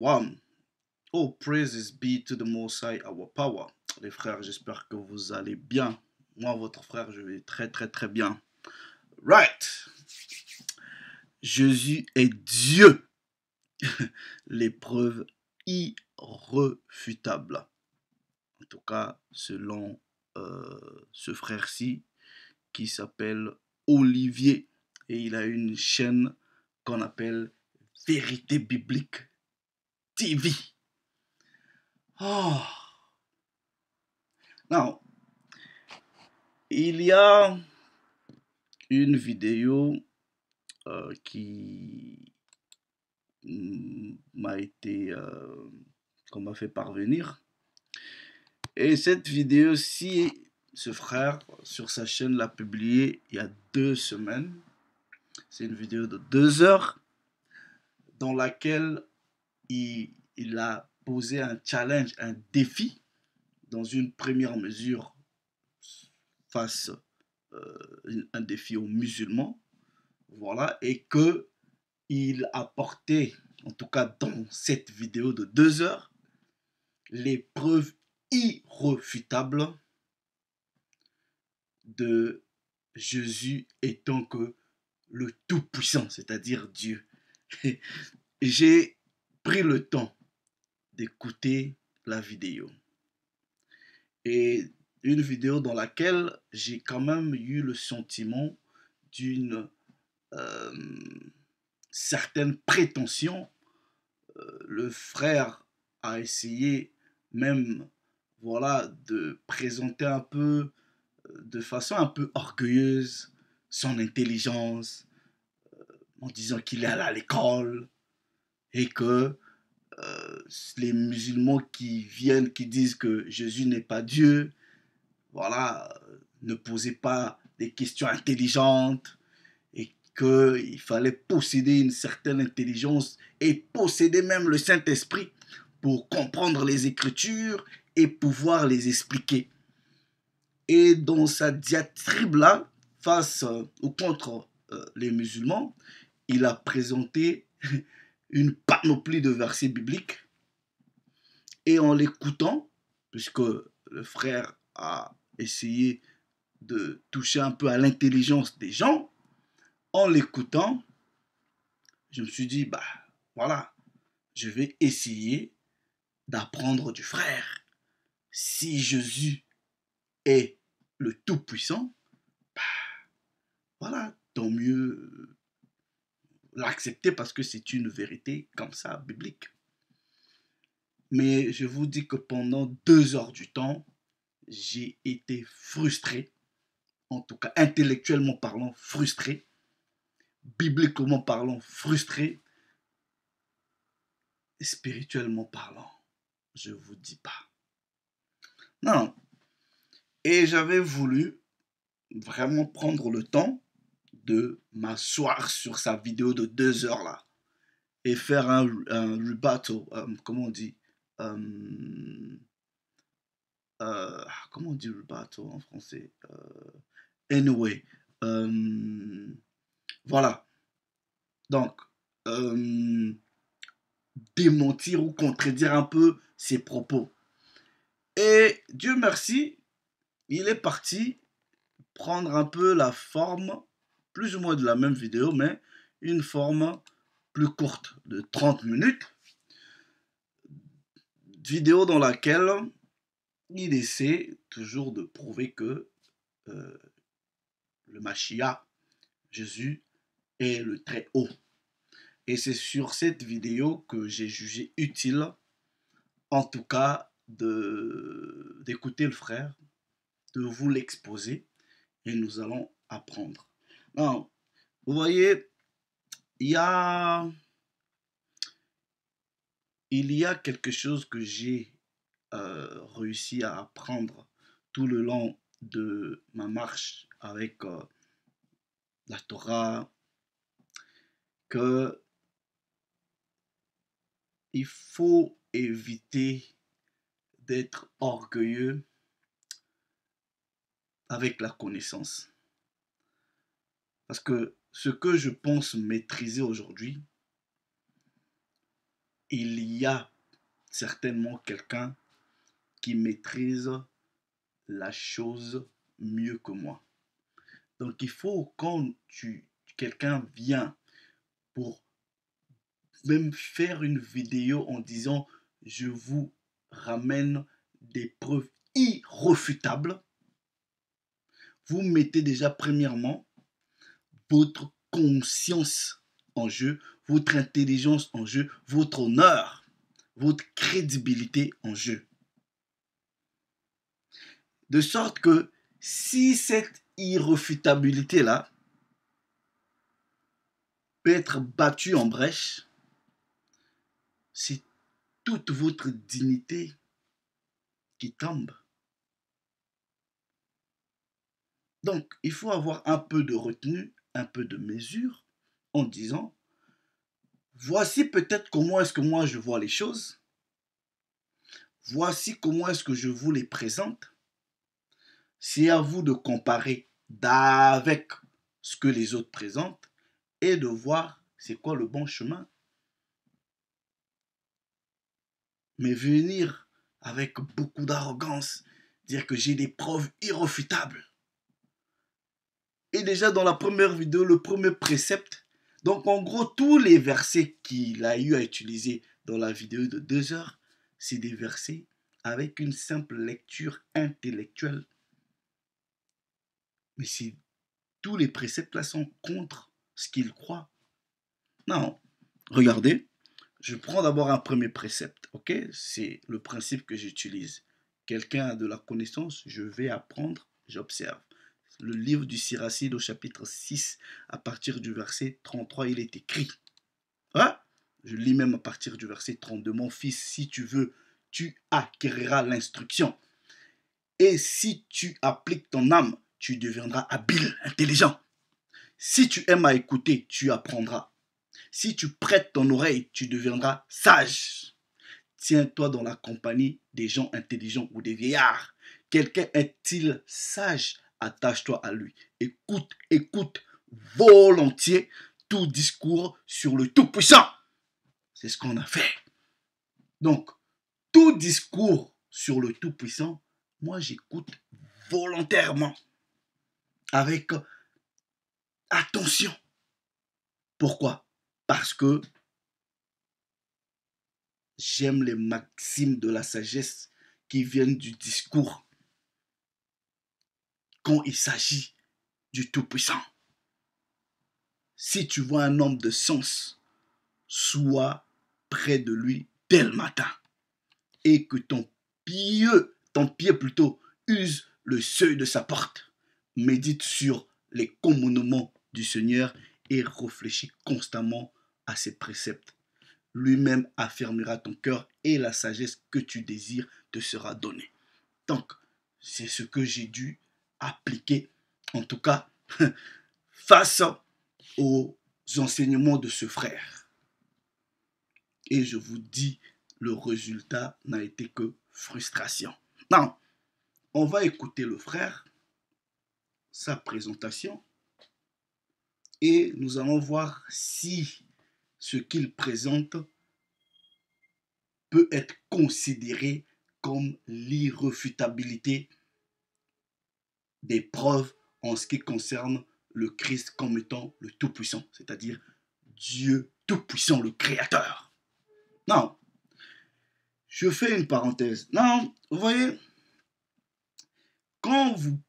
One. Oh, praises be to the Most High, our power. Les frères, j'espère que vous allez bien. Moi, votre frère, je vais très très très bien. Right. Jésus est Dieu. L'épreuve irréfutable. En tout cas, selon ce frère-ci qui s'appelle Olivier. Et il a une chaîne qu'on appelle Vérité Biblique TV. Oh. Now, il y a une vidéo qui m'a été qu'on m'a fait parvenir. Et cette vidéo-ci, ce frère sur sa chaîne l'a publiée il y a 2 semaines. C'est une vidéo de 2 heures dans laquelle il a posé un challenge, un défi dans une première mesure face un défi aux musulmans, voilà, et que il a porté, en tout cas dans cette vidéo de 2 heures, les preuves irréfutables de Jésus étant que le Tout-Puissant, c'est-à-dire Dieu. J'ai pris le temps d'écouter la vidéo. Et une vidéo dans laquelle j'ai quand même eu le sentiment d'une certaine prétention. Le frère a essayé même, voilà, de présenter un peu, de façon un peu orgueilleuse, son intelligence, en disant qu'il est allé à l'école et que les musulmans qui viennent, qui disent que Jésus n'est pas Dieu, voilà, ne posaient pas des questions intelligentes et qu'il fallait posséder une certaine intelligence et posséder même le Saint-Esprit pour comprendre les Écritures et pouvoir les expliquer. Et dans sa diatribe-là, face ou contre les musulmans, il a présenté une panoplie de versets bibliques. Et en l'écoutant, puisque le frère a essayé de toucher un peu à l'intelligence des gens, en l'écoutant, je me suis dit, bah voilà, je vais essayer d'apprendre du frère. Si Jésus est le Tout-Puissant, bah voilà, tant mieux l'accepter parce que c'est une vérité comme ça, biblique. Mais je vous dis que pendant 2 heures du temps, j'ai été frustré, en tout cas intellectuellement parlant, frustré, bibliquement parlant, frustré, spirituellement parlant, je vous dis pas. Non. Et j'avais voulu vraiment prendre le temps de m'asseoir sur sa vidéo de 2 heures là et faire un rebuttal, comment on dit, comment on dit rebuttal en français, anyway, voilà, donc démentir ou contredire un peu ses propos. Et Dieu merci, il est parti prendre un peu la forme, plus ou moins de la même vidéo, mais une forme plus courte, de 30 minutes. Vidéo dans laquelle il essaie toujours de prouver que euh, le Mashiach, Jésus, est le très haut. Et c'est sur cette vidéo que j'ai jugé utile, en tout cas, d'écouter le frère, de vous l'exposer, et nous allons apprendre. Non, vous voyez, il y a, il y a quelque chose que j'ai réussi à apprendre tout le long de ma marche avec la Torah, que il faut éviter d'être orgueilleux avec la connaissance. Parce que ce que je pense maîtriser aujourd'hui, il y a certainement quelqu'un qui maîtrise la chose mieux que moi. Donc il faut quand quelqu'un vient pour même faire une vidéo en disant je vous ramène des preuves irréfutables, vous mettez déjà premièrement votre conscience en jeu, votre intelligence en jeu, votre honneur, votre crédibilité en jeu. De sorte que si cette irréfutabilité-là peut être battue en brèche, c'est toute votre dignité qui tombe. Donc, il faut avoir un peu de retenue, un peu de mesure en disant, voici peut-être comment est-ce que moi je vois les choses, voici comment est-ce que je vous les présente. C'est à vous de comparer avec ce que les autres présentent et de voir c'est quoi le bon chemin. Mais venir avec beaucoup d'arrogance, dire que j'ai des preuves irréfutables. Et déjà dans la première vidéo, le premier précepte, donc en gros tous les versets qu'il a eu à utiliser dans la vidéo de 2 heures, c'est des versets avec une simple lecture intellectuelle. Mais si tous les préceptes là sont contre ce qu'il croit. Non, regardez, je prends d'abord un premier précepte, ok? C'est le principe que j'utilise. Quelqu'un a de la connaissance, je vais apprendre, j'observe. Le livre du Siracide au chapitre 6, à partir du verset 33, il est écrit. Hein? Je lis même à partir du verset 32. Mon fils, si tu veux, tu acquériras l'instruction. Et si tu appliques ton âme, tu deviendras habile, intelligent. Si tu aimes à écouter, tu apprendras. Si tu prêtes ton oreille, tu deviendras sage. Tiens-toi dans la compagnie des gens intelligents ou des vieillards. Quelqu'un est-il sage? Attache-toi à lui. Écoute volontiers tout discours sur le Tout-Puissant. C'est ce qu'on a fait. Donc, tout discours sur le Tout-Puissant, moi j'écoute volontairement, avec attention. Pourquoi? Parce que j'aime les maximes de la sagesse qui viennent du discours quand il s'agit du Tout-Puissant. Si tu vois un homme de sens, sois près de lui dès le matin et que ton pied plutôt, use le seuil de sa porte. Médite sur les commandements du Seigneur et réfléchis constamment à ses préceptes. Lui-même affermira ton cœur et la sagesse que tu désires te sera donnée. Donc, c'est ce que j'ai dû appliquer, en tout cas, face aux enseignements de ce frère. Et je vous dis, le résultat n'a été que frustration. Non, on va écouter le frère, sa présentation, et nous allons voir si ce qu'il présente peut être considéré comme l'irréfutabilité des preuves en ce qui concerne le Christ comme étant le Tout-Puissant, c'est-à-dire Dieu Tout-Puissant, le Créateur. Non, je fais une parenthèse. Non, vous voyez, quand vous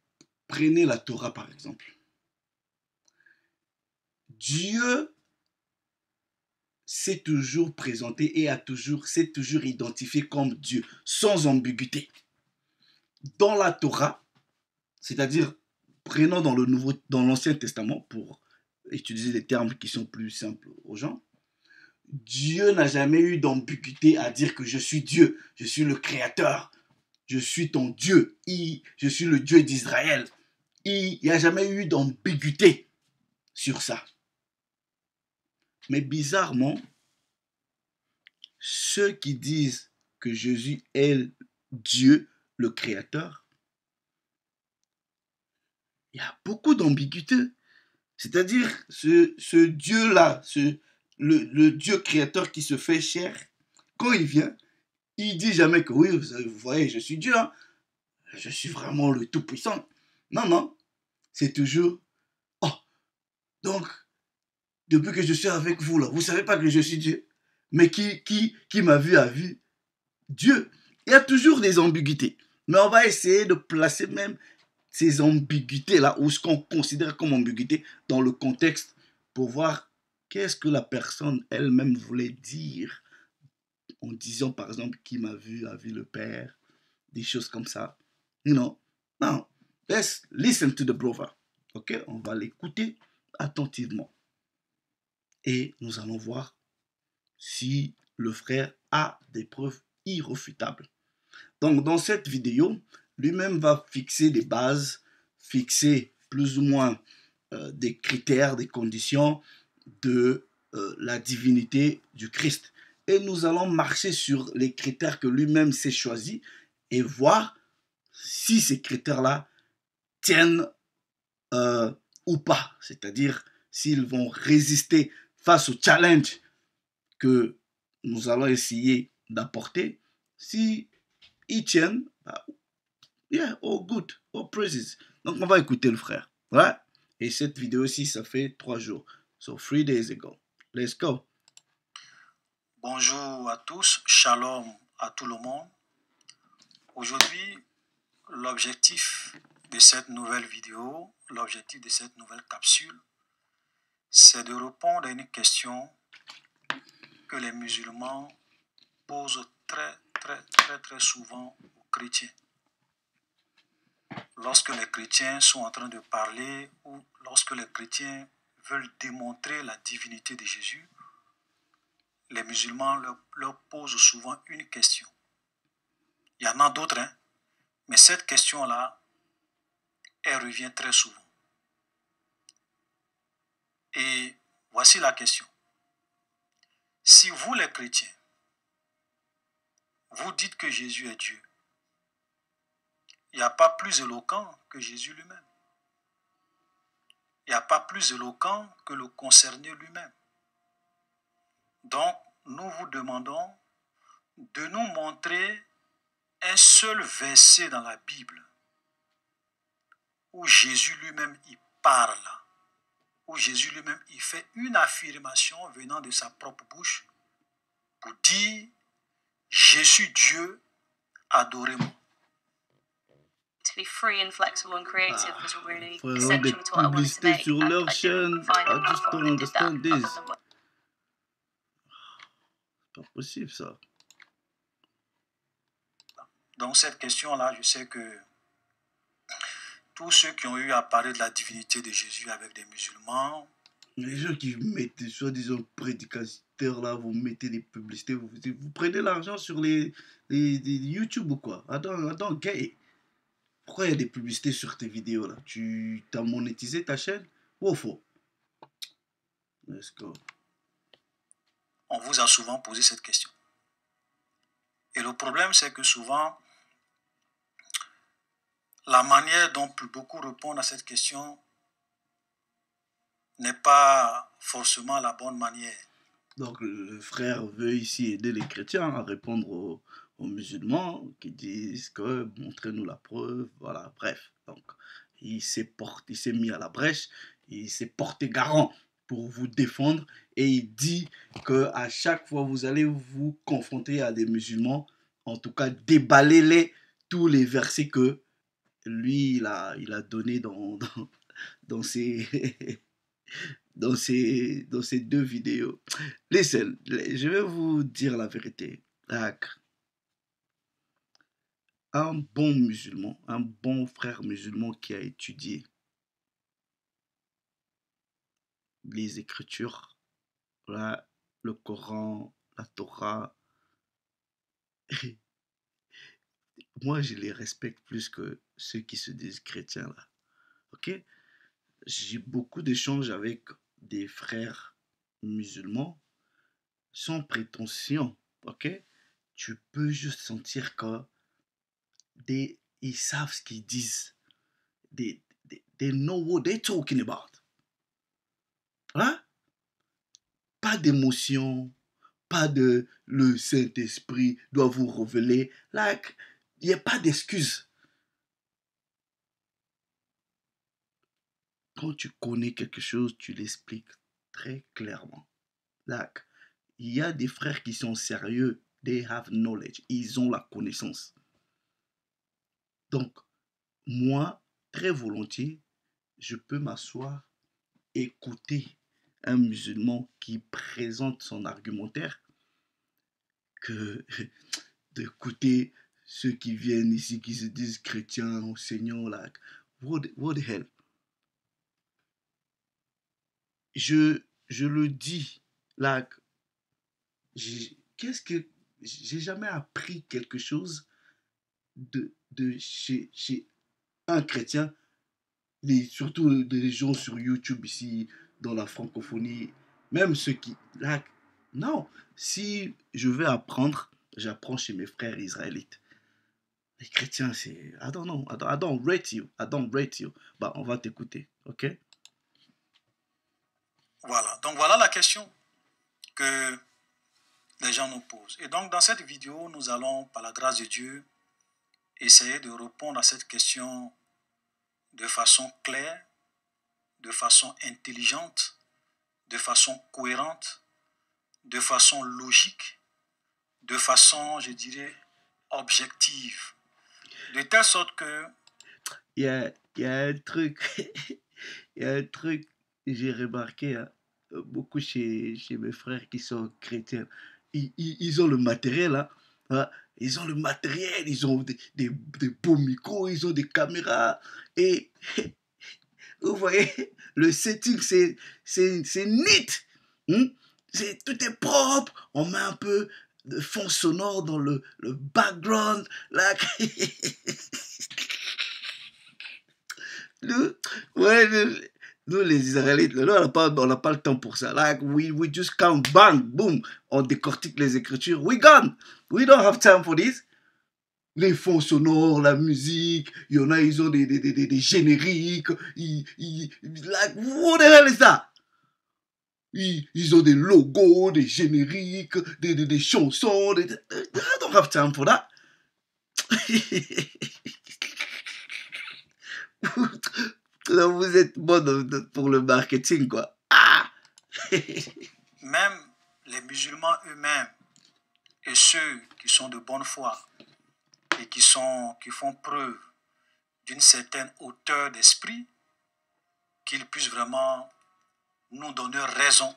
prenez la Torah par exemple, Dieu s'est toujours présenté et s'est toujours identifié comme Dieu, sans ambiguïté. Dans la Torah, c'est-à-dire prenons dans l'Ancien Testament pour utiliser des termes qui sont plus simples aux gens, Dieu n'a jamais eu d'ambiguïté à dire que je suis Dieu, je suis le Créateur, je suis ton Dieu, je suis le Dieu d'Israël. Il n'y a jamais eu d'ambiguïté sur ça. Mais bizarrement, ceux qui disent que Jésus est Dieu, le Créateur, il y a beaucoup d'ambiguïté. C'est-à-dire, ce Dieu-là, le Dieu créateur qui se fait chair, quand il vient, il dit jamais que oui, vous voyez, je suis Dieu, hein. Je suis vraiment le Tout-Puissant. Non, non, c'est toujours, oh, donc, depuis que je suis avec vous, là, vous ne savez pas que je suis Dieu. Mais qui m'a vu a vu Dieu. Il y a toujours des ambiguïtés. Mais on va essayer de placer même ces ambiguïtés-là, ou ce qu'on considère comme ambiguïté, dans le contexte, pour voir qu'est-ce que la personne elle-même voulait dire en disant, par exemple, qui m'a vu a vu le Père, des choses comme ça. You know? Now, let's listen to the brother. Ok? On va l'écouter attentivement. Et nous allons voir si le frère a des preuves irréfutables. Donc, dans cette vidéo, lui-même va fixer des bases, fixer plus ou moins des critères, des conditions de la divinité du Christ. Et nous allons marcher sur les critères que lui-même s'est choisi et voir si ces critères-là tiennent ou pas. C'est-à-dire s'ils vont résister face au challenge que nous allons essayer d'apporter. Si ils tiennent, bah, yeah, oh good, oh praises. Donc on va écouter le frère. Ouais. Et cette vidéo-ci, ça fait 3 jours. So 3 days ago. Let's go. Bonjour à tous, shalom à tout le monde. Aujourd'hui, l'objectif de cette nouvelle vidéo, l'objectif de cette nouvelle capsule, c'est de répondre à une question que les musulmans posent très souvent aux chrétiens. Lorsque les chrétiens sont en train de parler ou lorsque les chrétiens veulent démontrer la divinité de Jésus, les musulmans leur posent souvent une question. Il y en a d'autres, hein, mais cette question-là, elle revient très souvent. Et voici la question. Si vous, les chrétiens, vous dites que Jésus est Dieu, il n'y a pas plus éloquent que Jésus lui-même. Il n'y a pas plus éloquent que le concerné lui-même. Donc, nous vous demandons de nous montrer un seul verset dans la Bible où Jésus lui-même y parle, où Jésus lui-même y fait une affirmation venant de sa propre bouche pour dire « Je suis Dieu, adorez-moi ». To be free and flexible and creative was really Frérot, des essential to what I wanted to publicités make. sur leur I chaîne. didn't find I a just platform don't that did that understand this. other than what C'est pas possible ça. Donc cette question-là, je sais que tous ceux qui ont eu à parler de la divinité de Jésus avec des musulmans, Les gens qui mettent des soi-disant prédicateurs là, vous mettez des publicités, vous prenez l'argent sur les YouTube ou quoi? Attends, gay. Pourquoi il y a des publicités sur tes vidéos là? Tu t'as monétisé ta chaîne? Ou faux? Let's go. on vous a souvent posé cette question. Et le problème, c'est que souvent, la manière dont beaucoup répondent à cette question n'est pas forcément la bonne manière. Donc le frère veut ici aider les chrétiens à répondre aux musulmans qui disent que montrez-nous la preuve, voilà, bref. Donc il s'est mis à la brèche, il s'est porté garant pour vous défendre et il dit que à chaque fois vous allez vous confronter à des musulmans, en tout cas déballez-les tous les versets que lui il a donné dans ses dans ces 2 vidéos. Listen, je vais vous dire la vérité. Un bon musulman, un bon frère musulman qui a étudié les Écritures, le Coran, la Torah, moi je les respecte plus que ceux qui se disent chrétiens là. Ok? J'ai beaucoup d'échanges avec des frères musulmans sans prétention. Ok? Tu peux juste sentir que ils savent ce qu'ils disent. They know what they're talking about. Hein? Pas d'émotion, pas de le Saint-Esprit doit vous révéler. Like, il n'y a pas d'excuse. Quand tu connais quelque chose, tu l'expliques très clairement. Like, il y a des frères qui sont sérieux. They have knowledge. Ils ont la connaissance. Donc, moi, très volontiers, je peux m'asseoir, écouter un musulman qui présente son argumentaire que d'écouter ceux qui viennent ici, qui se disent chrétiens, enseignants, like, what the hell? Je le dis, like, qu'est-ce que j'ai jamais appris quelque chose de chez un chrétien, surtout des gens sur YouTube ici, dans la francophonie, même ceux qui, like, non, si je veux apprendre, j'apprends chez mes frères israélites. Les chrétiens, c'est, I don't know, I don't rate you, I don't rate you. Bah, on va t'écouter, ok? Voilà, donc voilà la question que les gens nous posent. Et donc dans cette vidéo, nous allons, par la grâce de Dieu, essayer de répondre à cette question de façon claire, de façon intelligente, de façon cohérente, de façon logique, de façon, je dirais, objective. De telle sorte que... Il y a un truc, il y a un truc, j'ai remarqué, hein, beaucoup chez mes frères qui sont chrétiens. Ils ont le matériel, hein, ils ont le matériel, ils ont des beaux micros, ils ont des caméras. Et vous voyez, le setting, c'est neat. Tout est propre. On met un peu de fond sonore dans le background. Là. Nous, les Israélites, nous, on n'a pas le temps pour ça. Like, we just count, bang, boom. On décortique les écritures. We gone. We don't have time for this. Les fonds sonores, la musique, il y en a, ils ont des génériques. Like, what the hell is that? Ils ont des logos, des génériques, des chansons. I don't have time for that. Vous êtes bon pour le marketing, quoi. Ah! Même les musulmans eux-mêmes et ceux qui sont de bonne foi et qui font preuve d'une certaine hauteur d'esprit, qu'ils puissent vraiment nous donner raison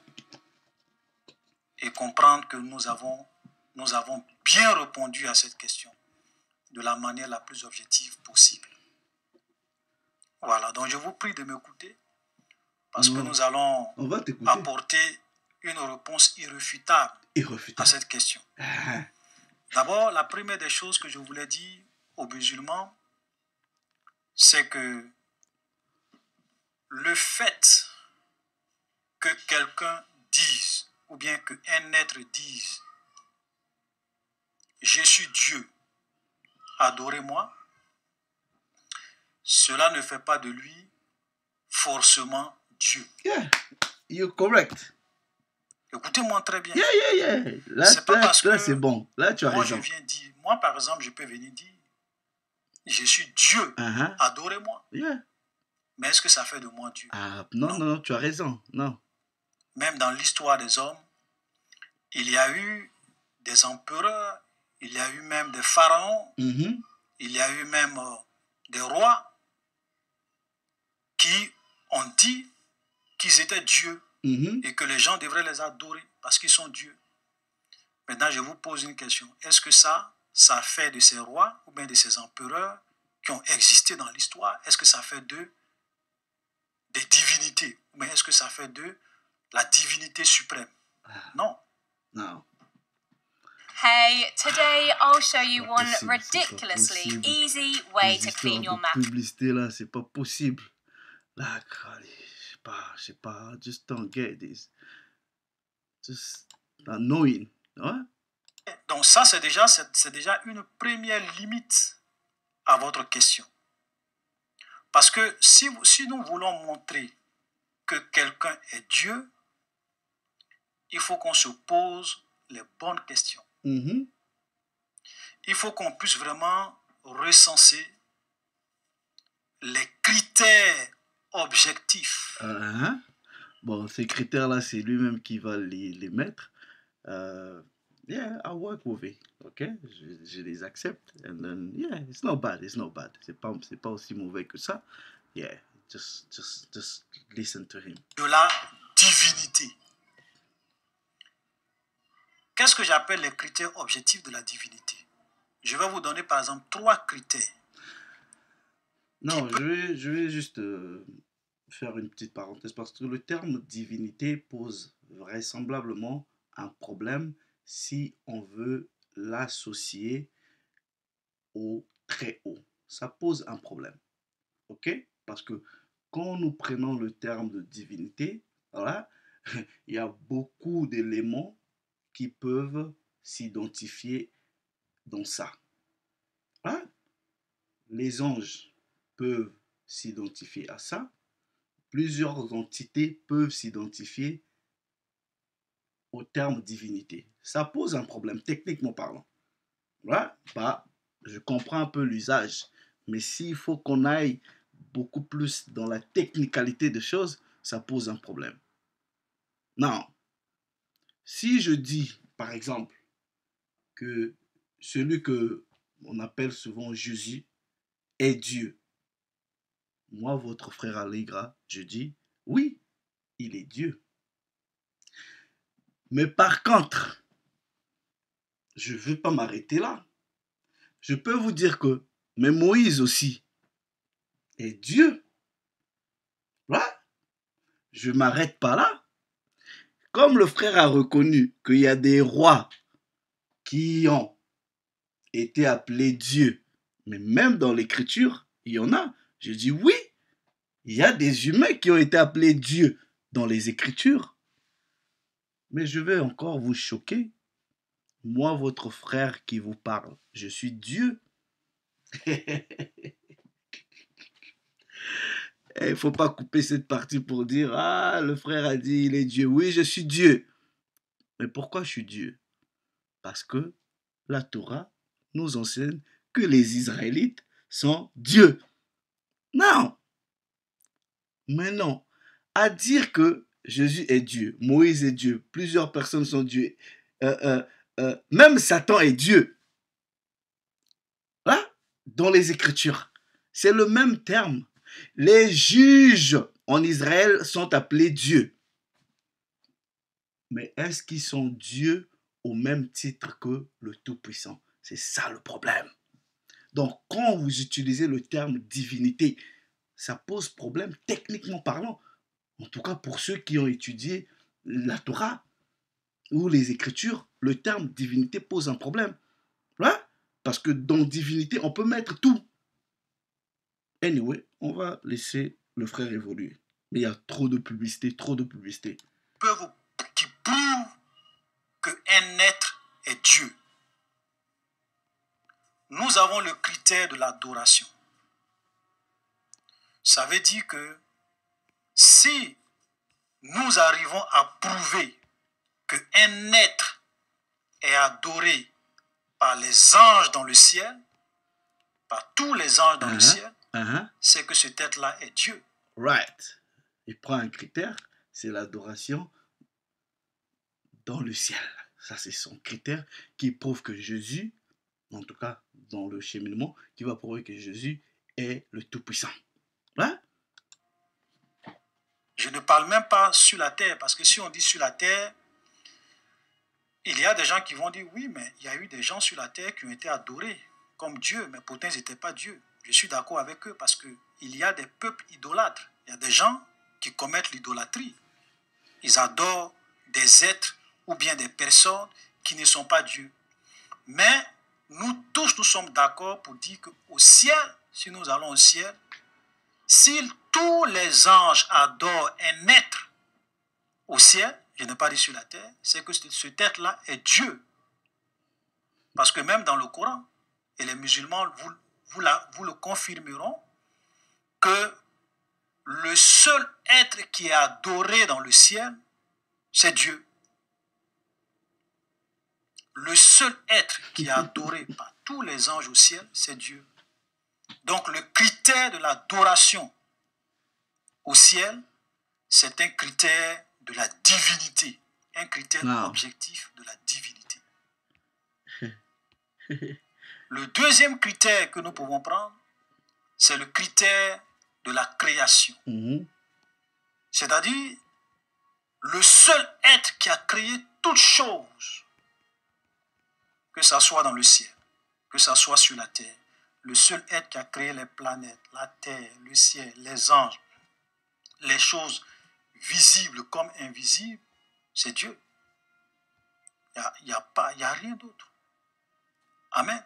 et comprendre que nous avons bien répondu à cette question de la manière la plus objective possible. Voilà, donc je vous prie de m'écouter parce que nous allons apporter une réponse irréfutable à cette question. D'abord, la première des choses que je voulais dire aux musulmans, c'est que le fait que quelqu'un dise, ou bien qu'un être dise, je suis Dieu, adorez-moi, cela ne fait pas de lui forcément Dieu. Yeah, you're correct. Écoutez-moi très bien. Yeah. Là, c'est bon. Là, tu as raison. Moi, par exemple, je peux venir dire, je suis Dieu, adorez-moi. Yeah. Mais est-ce que ça fait de moi Dieu? Non, tu as raison. Non. Même dans l'histoire des hommes, il y a eu des empereurs, il y a eu même des pharaons, il y a eu même des rois qui ont dit qu'ils étaient dieux et que les gens devraient les adorer parce qu'ils sont dieux. Maintenant, je vous pose une question. Est-ce que ça fait de ces rois ou bien de ces empereurs qui ont existé dans l'histoire, est-ce que ça fait d'eux des divinités? Ou bien est-ce que ça fait d'eux la divinité suprême? Non. Non. Hey, today I'll show you one ridiculously easy way to clean your mouth. Publicité là, c'est pas possible. Là, je sais pas, just don't get this. Just annoying, hein? Donc ça, c'est déjà une première limite à votre question. Parce que si nous voulons montrer que quelqu'un est Dieu, il faut qu'on se pose les bonnes questions. Mhm. Il faut qu'on puisse vraiment recenser les critères objectifs. Bon, ces critères-là, c'est lui-même qui va les mettre. Yeah, I work with it. Ok, je les accepte. And then, yeah, it's not bad. It's not bad. C'est pas aussi mauvais que ça. Yeah, just listen to him. De la divinité. Qu'est-ce que j'appelle les critères objectifs de la divinité? Je vais vous donner par exemple 3 critères. Non, je vais juste faire une petite parenthèse parce que le terme divinité pose vraisemblablement un problème si on veut l'associer au très haut. Ça pose un problème. Ok? Parce que quand nous prenons le terme de divinité, voilà, il y a beaucoup d'éléments qui peuvent s'identifier dans ça. Hein? Les anges peuvent s'identifier à ça. Plusieurs entités peuvent s'identifier au terme divinité. Ça pose un problème, techniquement parlant. Ouais, bah, je comprends un peu l'usage, mais s'il faut qu'on aille beaucoup plus dans la technicalité des choses, ça pose un problème. Non. Si je dis, par exemple, que celui que on appelle souvent Jésus est Dieu, moi, votre frère Allegra, je dis, oui, il est Dieu. Mais par contre, je ne veux pas m'arrêter là. Je peux vous dire que, mais Moïse aussi est Dieu. Ouais, je ne m'arrête pas là. Comme le frère a reconnu qu'il y a des rois qui ont été appelés Dieu, mais même dans l'écriture, il y en a. Je dis oui, il y a des humains qui ont été appelés Dieu dans les écritures. Mais je vais encore vous choquer. Moi, votre frère qui vous parle, je suis Dieu. Il ne faut pas couper cette partie pour dire, ah, le frère a dit, il est Dieu. Oui, je suis Dieu. Mais pourquoi je suis Dieu? Parce que la Torah nous enseigne que les Israélites sont Dieu. Non. Mais non. À dire que Jésus est Dieu, Moïse est Dieu, plusieurs personnes sont Dieu, même Satan est Dieu. Hein? Dans les Écritures. C'est le même terme. Les juges en Israël sont appelés Dieu. Mais est-ce qu'ils sont Dieu au même titre que le Tout-Puissant? C'est ça le problème. Donc, quand vous utilisez le terme divinité, ça pose problème techniquement parlant. En tout cas, pour ceux qui ont étudié la Torah ou les Écritures, le terme divinité pose un problème. Hein? Parce que dans divinité, on peut mettre tout. Anyway, on va laisser le frère évoluer. Mais il y a trop de publicité, trop de publicité. Qui prouve qu'un être est Dieu. Nous avons le critère de l'adoration. Ça veut dire que si nous arrivons à prouver qu'un être est adoré par les anges dans le ciel, par tous les anges dans le ciel, c'est que cet être-là est Dieu. Right. Il prend un critère, c'est l'adoration dans le ciel. Ça, c'est son critère qui prouve que Jésus, en tout cas dans le cheminement, qui va prouver que Jésus est le Tout-Puissant. Hein? Je ne parle même pas sur la terre, parce que si on dit sur la terre, il y a des gens qui vont dire, oui, mais il y a eu des gens sur la terre qui ont été adorés comme Dieu, mais pourtant ils n'étaient pas Dieu. Je suis d'accord avec eux parce qu'il y a des peuples idolâtres. Il y a des gens qui commettent l'idolâtrie. Ils adorent des êtres ou bien des personnes qui ne sont pas Dieu. Mais nous tous, nous sommes d'accord pour dire qu'au ciel, si nous allons au ciel, si tous les anges adorent un être au ciel, je n'ai pas dit sur la terre, c'est que cet être-là est Dieu. Parce que même dans le Coran, et les musulmans vous le confirmeront, que le seul être qui est adoré dans le ciel, c'est Dieu. le seul être qui est adoré par tous les anges au ciel, c'est Dieu. Donc le critère de l'adoration au ciel, c'est un critère de la divinité, un critère objectif de la divinité. Le deuxième critère que nous pouvons prendre, c'est le critère de la création. C'est-à-dire, le seul être qui a créé toutes choses, que ce soit dans le ciel, que ce soit sur la terre, le seul être qui a créé les planètes, la terre, le ciel, les anges, les choses visibles comme invisibles, c'est Dieu. Il n'y a rien d'autre. Amen.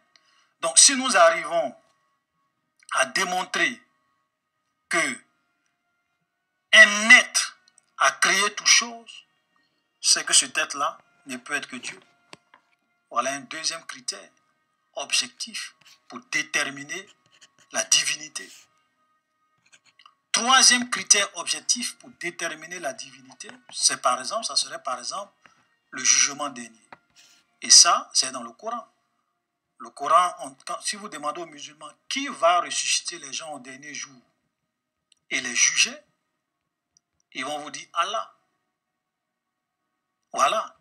Donc, si nous arrivons à démontrer que un être a créé toutes choses, c'est que cet être-là ne peut être que Dieu. Voilà un deuxième critère objectif pour déterminer la divinité. Troisième critère objectif pour déterminer la divinité, c'est par exemple, ça serait par exemple le jugement dernier. Et ça, c'est dans le Coran. Le Coran, si vous demandez aux musulmans qui va ressusciter les gens au dernier jour et les juger, ils vont vous dire Allah. Voilà.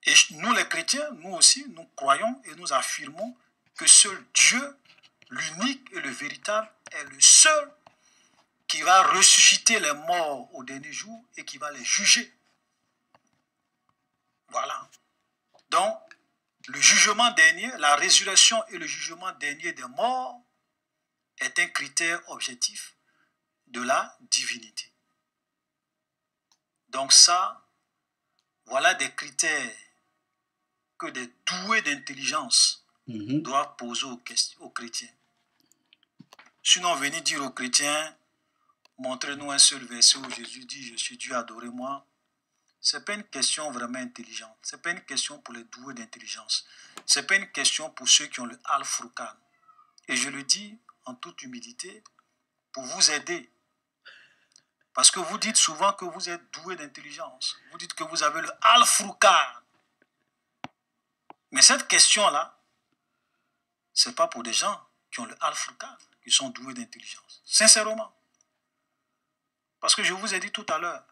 Et nous les chrétiens, nous aussi, nous croyons et nous affirmons que seul Dieu, l'unique et le véritable, est le seul qui va ressusciter les morts au dernier jour et qui va les juger. Voilà. Donc, le jugement dernier, la résurrection et le jugement dernier des morts est un critère objectif de la divinité. Donc ça, voilà des critères que des doués d'intelligence doivent poser aux chrétiens. Sinon, venir dire aux chrétiens, montrez-nous un seul verset où Jésus dit, je suis Dieu, adorez-moi. Ce n'est pas une question vraiment intelligente. Ce n'est pas une question pour les doués d'intelligence. Ce n'est pas une question pour ceux qui ont le Al-Furqan. Et je le dis en toute humilité pour vous aider. Parce que vous dites souvent que vous êtes doué d'intelligence. Vous dites que vous avez le Al-Furqan. Mais cette question-là, ce n'est pas pour des gens qui ont le Al-Furqan, qui sont doués d'intelligence. Sincèrement. Parce que je vous ai dit tout à l'heure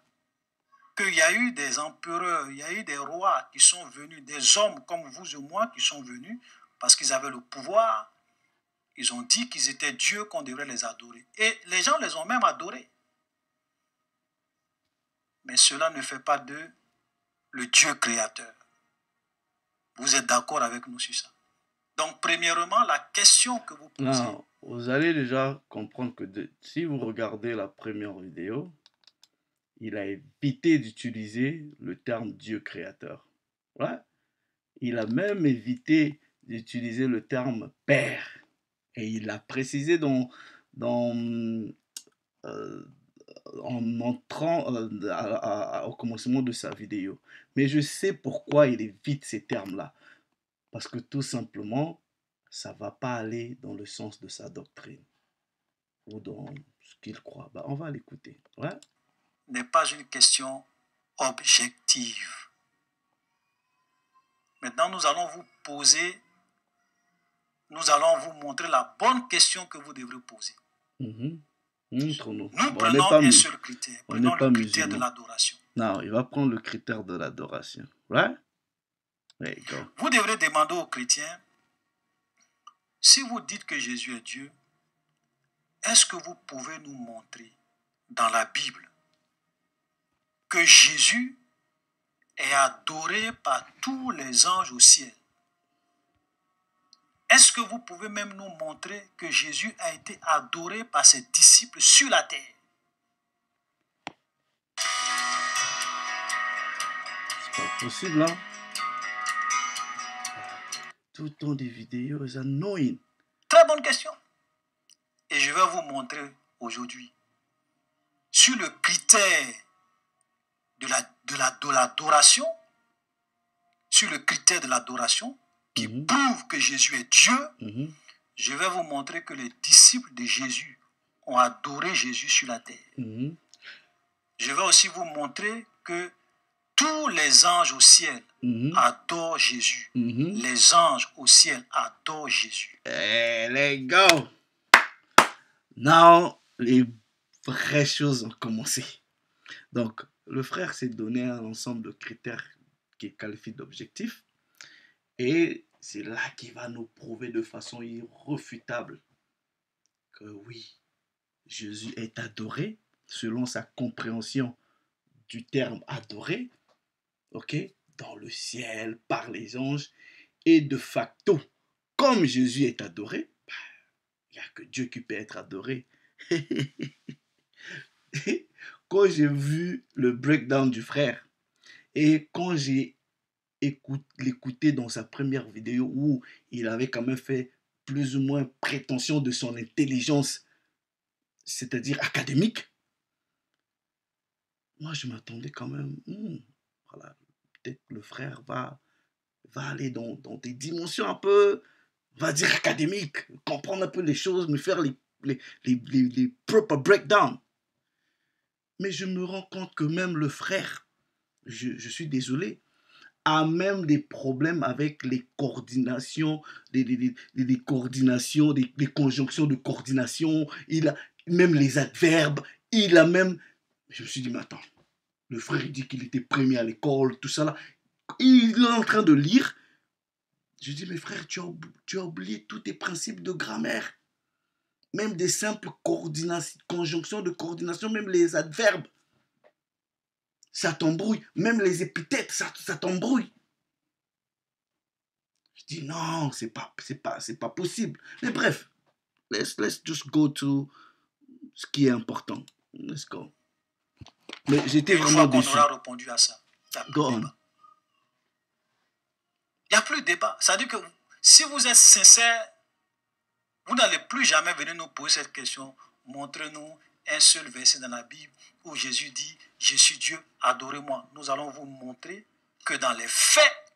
qu'il y a eu des empereurs, il y a eu des rois qui sont venus, des hommes comme vous et moi qui sont venus parce qu'ils avaient le pouvoir. Ils ont dit qu'ils étaient dieux, qu'on devrait les adorer. Et les gens les ont même adorés. Mais cela ne fait pas d'eux le Dieu créateur. Vous êtes d'accord avec nous sur ça? Donc, premièrement, la question que vous posez... Non, vous allez déjà comprendre que si vous regardez la première vidéo, il a évité d'utiliser le terme Dieu créateur. Ouais. Il a même évité d'utiliser le terme Père. Et il l'a précisé en entrant au commencement de sa vidéo. Mais je sais pourquoi il évite ces termes-là. Parce que tout simplement, ça ne va pas aller dans le sens de sa doctrine ou dans ce qu'il croit. On va l'écouter. Ouais. N'est pas une question objective. Maintenant, nous allons vous montrer la bonne question que vous devrez poser. Nous prenons un seul critère. Prenons le critère de l'adoration. Non, il va prendre le critère de l'adoration. Right? Vous devrez demander aux chrétiens, si vous dites que Jésus est Dieu, est-ce que vous pouvez nous montrer dans la Bible que Jésus est adoré par tous les anges au ciel? Est-ce que vous pouvez même nous montrer que Jésus a été adoré par ses disciples sur la terre? C'est pas possible, hein? Tout le temps des vidéos, c'est annoying. Très bonne question. Et je vais vous montrer aujourd'hui sur le critère de l'adoration, sur le critère de l'adoration qui prouve que Jésus est Dieu, je vais vous montrer que les disciples de Jésus ont adoré Jésus sur la terre. Je vais aussi vous montrer que tous les anges au ciel adorent Jésus. Les anges au ciel adorent Jésus. Hey, let's go. Now, les vraies choses ont commencé. Donc, le frère s'est donné un ensemble de critères qu'il qualifie d'objectifs. Et c'est là qu'il va nous prouver de façon irréfutable que oui, Jésus est adoré selon sa compréhension du terme adoré, ok, dans le ciel, par les anges, et de facto, comme Jésus est adoré, il n'y a que Dieu qui peut être adoré. Quand j'ai vu le breakdown du frère, et quand j'ai l'écouté dans sa première vidéo où il avait quand même fait plus ou moins prétention de son intelligence, c'est-à-dire académique, moi je m'attendais quand même, voilà, peut-être le frère va aller dans des dimensions un peu, on va dire académiques, comprendre un peu les choses, me faire les proper breakdowns. Mais je me rends compte que même le frère, je suis désolé, a même des problèmes avec les coordinations, les coordinations, les conjonctions de coordination, il a même les adverbes, il a même... Je me suis dit, mais attends, le frère il dit qu'il était premier à l'école, tout ça là, il est en train de lire. Je dis, mais frère, tu as oublié tous tes principes de grammaire, même des simples conjonctions de coordination, même les adverbes. Ça t'embrouille. Même les épithètes, ça t'embrouille. Je dis non, c'est pas possible. Mais bref, let's just go to ce qui est important. Let's go. Mais j'étais vraiment déçu. Une fois qu'on aura répondu à ça, il n'y a plus de débat. Ça veut dire que si vous êtes sincère, vous n'allez plus jamais venir nous poser cette question. Montrez-nous un seul verset dans la Bible où Jésus dit « Je suis Dieu, adorez-moi ». Nous allons vous montrer que dans les faits,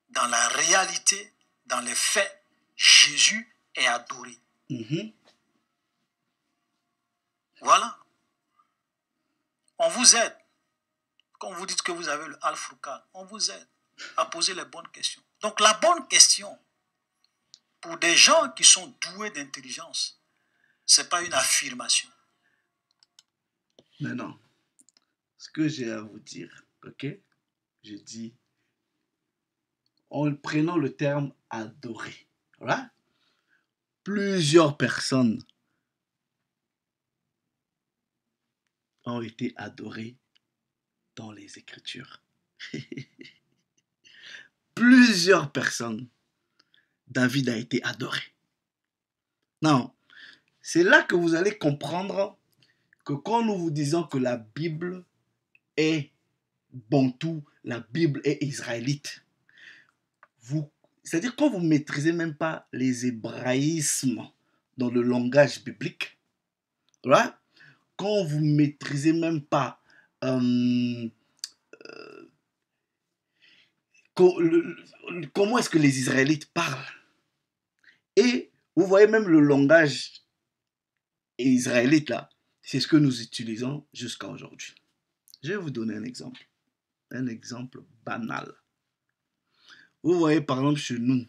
dans la réalité, dans les faits, Jésus est adoré. Voilà. On vous aide. Quand vous dites que vous avez le Al-Furqan, on vous aide à poser les bonnes questions. Donc la bonne question, pour des gens qui sont doués d'intelligence, ce n'est pas une affirmation. Maintenant, ce que j'ai à vous dire, ok? Je dis, en prenant le terme adorer, voilà? Plusieurs personnes ont été adorées dans les Écritures. Plusieurs personnes. David a été adoré. Non, c'est là que vous allez comprendre que quand nous vous disons que la Bible est bantou, la Bible est israélite, c'est-à-dire quand vous ne maîtrisez même pas les hébraïsmes dans le langage biblique, voilà, quand vous ne maîtrisez même pas comment est-ce que les Israélites parlent, et vous voyez même le langage israélite là, c'est ce que nous utilisons jusqu'à aujourd'hui. Je vais vous donner un exemple banal. Vous voyez par exemple chez nous,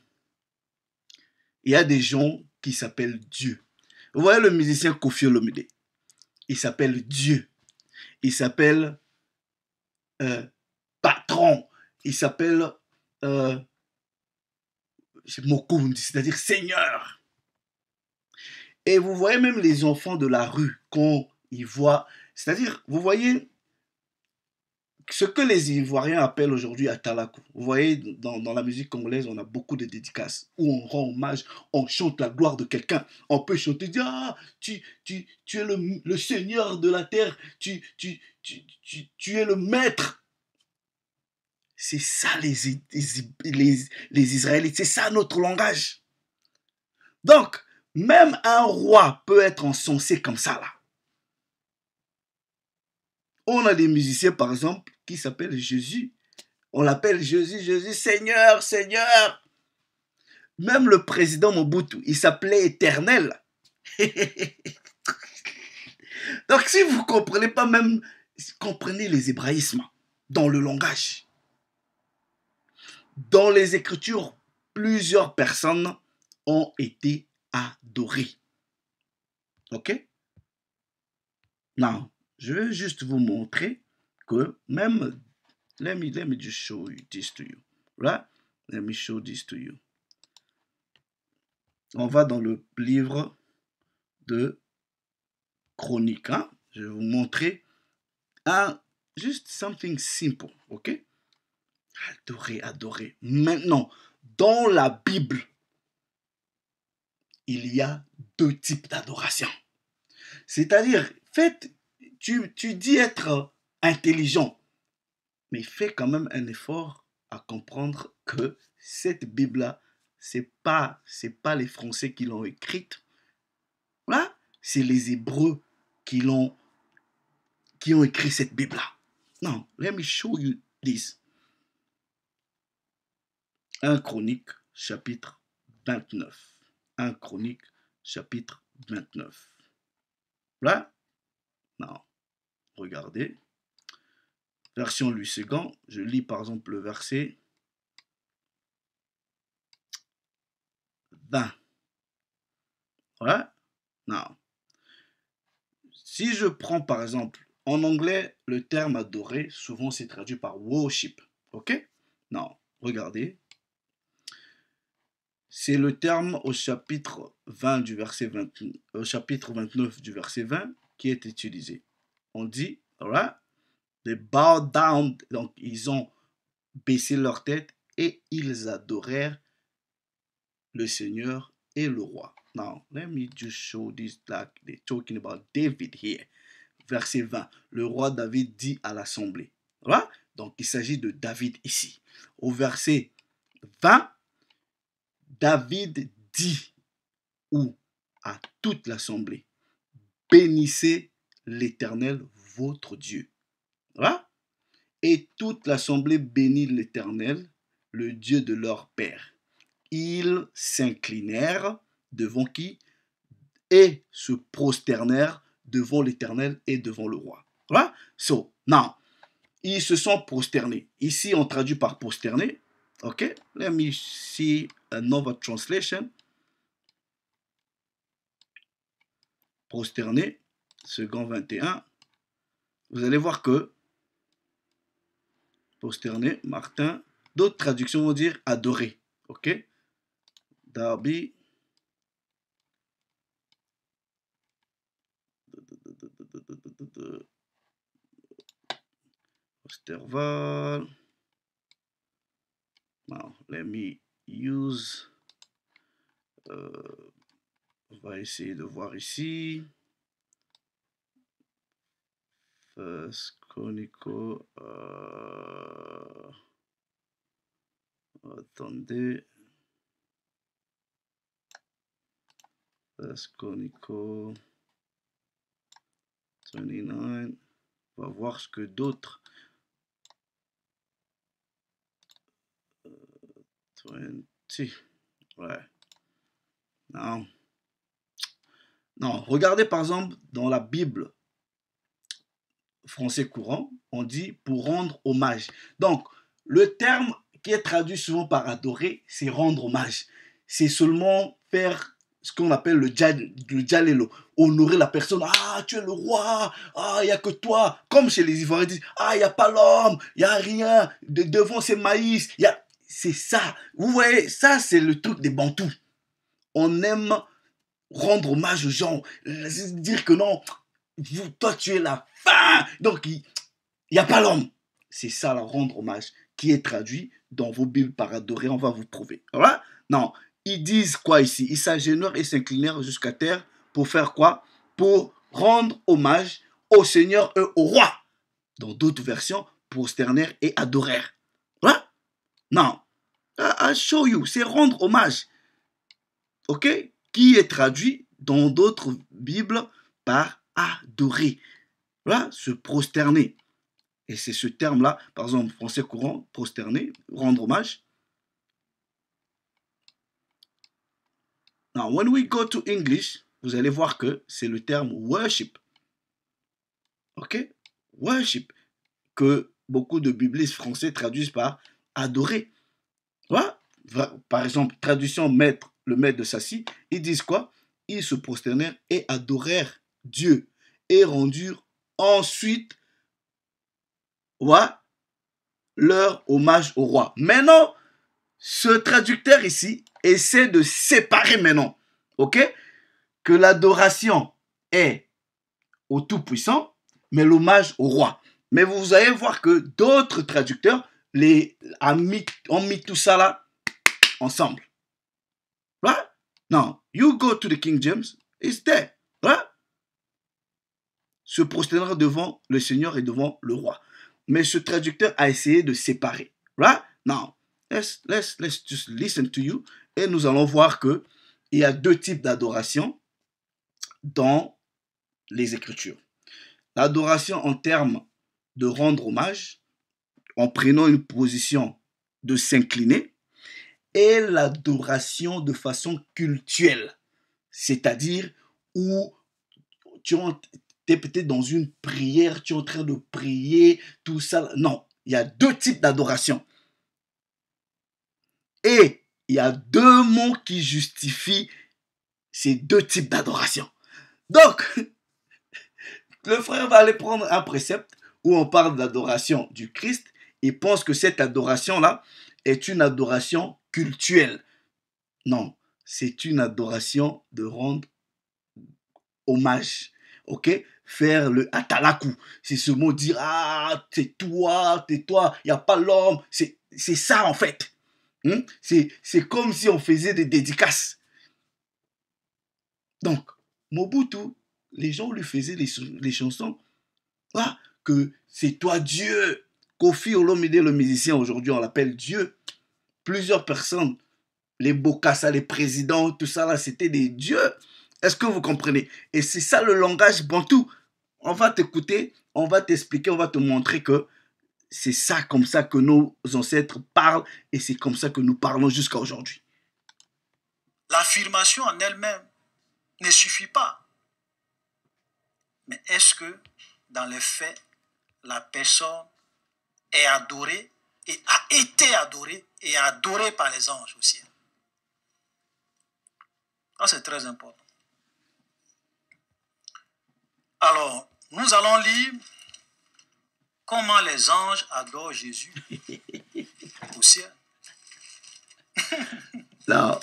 il y a des gens qui s'appellent Dieu. Vous voyez le musicien Koffi Olomide, il s'appelle Dieu, il s'appelle patron, il s'appelle Mokundi, c'est-à-dire Seigneur. Et vous voyez même les enfants de la rue, quand ils voient, c'est-à-dire, vous voyez ce que les Ivoiriens appellent aujourd'hui Atalakou. Vous voyez, dans la musique congolaise, on a beaucoup de dédicaces où on rend hommage, on chante la gloire de quelqu'un. On peut chanter, dire, ah, tu es le Seigneur de la terre, tu es le maître. C'est ça les Israélites, c'est ça notre langage. Donc, même un roi peut être encensé comme ça là. On a des musiciens par exemple qui s'appellent Jésus. On l'appelle Jésus, Jésus, Seigneur, Seigneur. Même le président Mobutu, il s'appelait Éternel. Donc si vous ne comprenez pas même, comprenez les hébraïsmes. dans le langage. Dans les Écritures, plusieurs personnes ont été adorées. Ok? Now, je vais juste vous montrer que même, let me just show this to you. Right? Let me show this to you. On va dans le livre de Chroniques. Hein? Je vais vous montrer juste something simple. Ok? Adorer. Maintenant, dans la Bible, il y a 2 types d'adoration. C'est-à-dire, tu dis être intelligent, mais fais quand même un effort à comprendre que cette Bible-là, c'est pas les Français qui l'ont écrite. Voilà, c'est les Hébreux qui ont écrit cette Bible-là. Non, let me show you this. 1 Chronique, chapitre 29. 1 Chronique, chapitre 29. Là, non, regardez. Version Louis II, je lis par exemple le verset 20. Voilà, non. Si je prends par exemple, en anglais, le terme adorer, souvent c'est traduit par worship. Ok? Non, regardez. C'est le terme au chapitre 20 du verset 20, au chapitre 29 du verset 20 qui est utilisé. On dit, alright, they bow down, donc ils ont baissé leur tête et ils adorèrent le Seigneur et le roi. Now, let me just show this, like they're talking about David here. Verset 20, le roi David dit à l'assemblée. Right? Donc, il s'agit de David ici. Au verset 20, David dit à toute l'assemblée, bénissez l'Éternel, votre Dieu. Voilà. Et toute l'assemblée bénit l'Éternel, le Dieu de leur père. Ils s'inclinèrent devant qui? Et se prosternèrent devant l'Éternel et devant le roi. Voilà. So, now, ils se sont prosternés. Ici, on traduit par prosterner. Ok, let me see another translation. Prosterner, second 21. Vous allez voir que prosterner, Martin, d'autres traductions vont dire adorer. Ok, Darby. Osterval. Now, let me use. On va essayer de voir ici. First Chronicle. Attendez. First Chronicle 29. On va voir ce que d'autres. 20. Ouais. Non. Non. Regardez par exemple dans la Bible français courant, on dit pour rendre hommage. Donc, le terme qui est traduit souvent par adorer, c'est rendre hommage. C'est seulement faire ce qu'on appelle le djalelo. Honorer la personne. Ah, tu es le roi. Ah, il n'y a que toi. Comme chez les Ivoiriens, ils disent, ah, il n'y a pas l'homme. Il n'y a rien. Devant ces maïs. C'est ça. Vous voyez, ça, c'est le truc des Bantous. On aime rendre hommage aux gens. Dire que non, toi, tu es la fin. Donc, il n'y a pas l'homme. C'est ça, la rendre hommage, qui est traduit dans vos Bibles par adorer. On va vous prouver. Voilà? Non. Ils disent quoi ici? Ils s'agenouillèrent et s'inclinèrent jusqu'à terre pour faire quoi? Pour rendre hommage au Seigneur et au roi. Dans d'autres versions, prosternèrent et adorèrent. Voilà? Non. I'll show you. C'est rendre hommage. Ok? Qui est traduit dans d'autres Bibles par adorer. Voilà? Se prosterner. Et c'est ce terme-là, par exemple, français courant, prosterner, rendre hommage. Now, when we go to English, vous allez voir que c'est le terme worship. Ok? Worship. Que beaucoup de biblistes français traduisent par adorer. Voilà. Par exemple, traduction maître, le maître de Sassi, ils disent quoi? Ils se prosternèrent et adorèrent Dieu et rendirent ensuite leur hommage au roi. Maintenant, ce traducteur ici essaie de séparer maintenant, ok? Que l'adoration est au Tout-Puissant, mais l'hommage au roi. Mais vous allez voir que d'autres traducteurs ont mis tout ça là ensemble. Right? Now, you go to the King James, it's there. Right? Se prosterner devant le Seigneur et devant le roi. Mais ce traducteur a essayé de séparer. Right? Now, let's just listen to you. Et nous allons voir que il y a deux types d'adoration dans les Écritures. L'adoration en termes de rendre hommage, en prenant une position de s'incliner, et l'adoration de façon cultuelle, c'est-à-dire où tu es peut-être dans une prière, tu es en train de prier, tout ça. Non, il y a deux types d'adoration. Et il y a deux mots qui justifient ces deux types d'adoration. Donc, le frère va aller prendre un précepte où on parle d'adoration du Christ. Il pense que cette adoration-là est une adoration cultuelle. Non, c'est une adoration de rendre hommage. Ok? Faire le atalaku. C'est ce mot dire, ah, tais-toi, il n'y a pas l'homme. C'est ça en fait. C'est comme si on faisait des dédicaces. Donc, Mobutu, les gens lui faisaient les chansons. Ah, que c'est toi Dieu. Kofi Olomide, le musicien, aujourd'hui, on l'appelle Dieu. Plusieurs personnes, les Bokassa, les présidents, tout ça là, c'était des dieux. Est-ce que vous comprenez? Et c'est ça le langage bantou. On va t'écouter, on va t'expliquer, on va te montrer que c'est ça, comme ça que nos ancêtres parlent et c'est comme ça que nous parlons jusqu'à aujourd'hui. L'affirmation en elle-même ne suffit pas. Mais est-ce que, dans les faits, la personne est adorée et a été adorée et adorée par les anges aussi? Ça, c'est très important. Alors, nous allons lire comment les anges adorent Jésus au ciel. Là,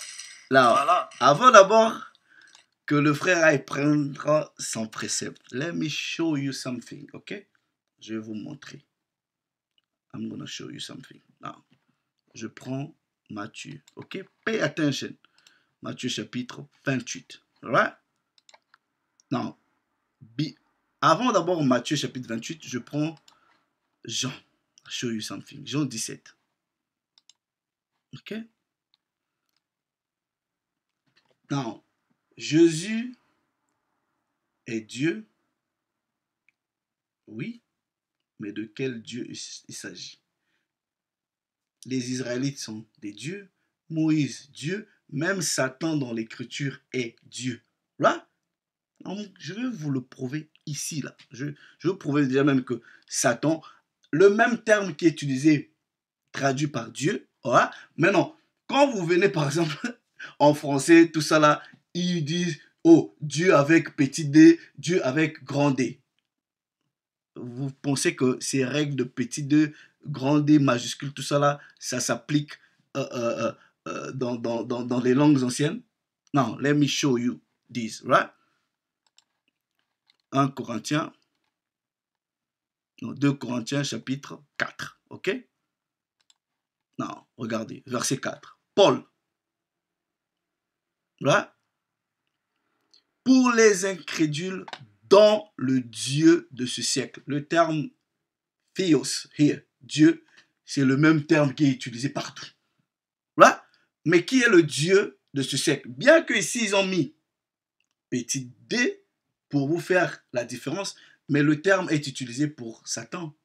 voilà. Avant d'abord que le frère aille prendre son précepte, let me show you something, ok? Je vais vous montrer. I'm gonna show you something. Now, je prends Matthieu, ok? Pay attention. Matthieu chapitre 28, right? Now, avant d'abord Matthieu chapitre 28, je prends Jean. I'll show you something. Jean 17. Ok? Now, Jésus est Dieu. Oui, mais de quel Dieu il s'agit? Les Israélites sont des dieux. Moïse, Dieu. Même Satan dans l'écriture est Dieu. Là, je vais vous le prouver ici. Là. Je vais vous prouver déjà même que Satan, le même terme qui est utilisé, traduit par Dieu. Voilà. Mais non, quand vous venez par exemple en français, tout ça là, ils disent, oh, Dieu avec petit d, Dieu avec grand D. Vous pensez que ces règles de petit d, grand D, majuscule, tout ça là, ça s'applique dans les langues anciennes? Non, let me show you this, right? 1 Corinthiens, non, 2 Corinthiens chapitre 4, ok? Non, regardez, verset 4. Paul, right? Pour les incrédules dans le Dieu de ce siècle. Le terme Theos, here, Dieu, c'est le même terme qui est utilisé partout. Right? Mais qui est le Dieu de ce siècle? Bien que ici ils ont mis petit d pour vous faire la différence, mais le terme est utilisé pour Satan.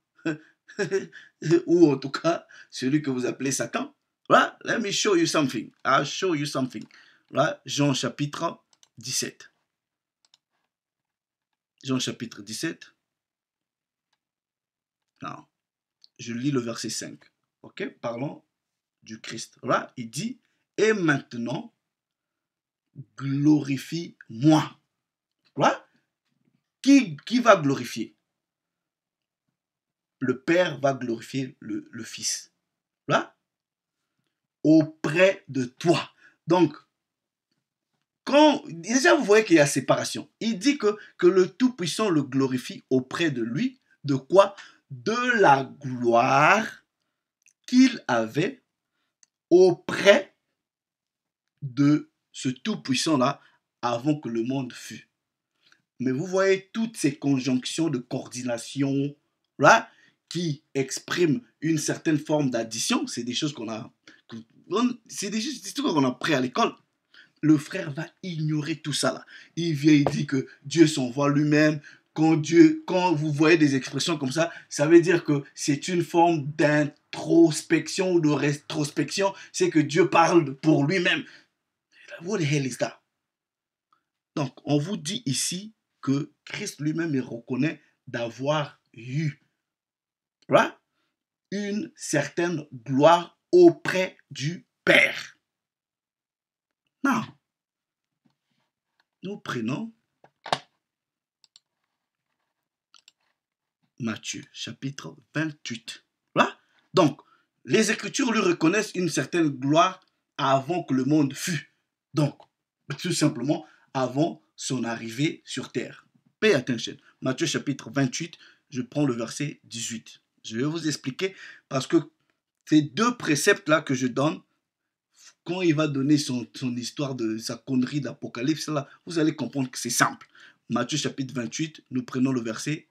Ou en tout cas, celui que vous appelez Satan. Right? Let me show you something. I'll show you something. Right? Jean chapitre 17. Jean chapitre 17. Non. je lis le verset 5. Ok, parlons du Christ. Là, il dit, et maintenant, glorifie-moi. Là, qui va glorifier? Le Père va glorifier le Fils. Là, auprès de toi. Donc, déjà vous voyez qu'il y a séparation. Il dit que le Tout-Puissant le glorifie auprès de lui. De quoi? De la gloire qu'il avait auprès de ce Tout-Puissant-là avant que le monde fût. Mais vous voyez toutes ces conjonctions de coordination là, qui expriment une certaine forme d'addition. C'est des choses qu'on a appris à l'école. Le frère va ignorer tout ça là. Il vient, il dit que Dieu s'envoie lui-même. Quand vous voyez des expressions comme ça veut dire que c'est une forme d'introspection ou de rétrospection. C'est que Dieu parle pour lui-même. What the hell is that? Donc, on vous dit ici que Christ lui-même reconnaît d'avoir eu une certaine gloire auprès du Père. Non. Nous prenons Matthieu, chapitre 28. Là, donc, les Écritures lui reconnaissent une certaine gloire avant que le monde fût. Donc, tout simplement, avant son arrivée sur terre. Pay attention. Matthieu, chapitre 28, je prends le verset 18. Je vais vous expliquer parce que ces deux préceptes-là que je donne, quand il va donner son histoire de sa connerie d'Apocalypse, là, vous allez comprendre que c'est simple. Matthieu, chapitre 28, nous prenons le verset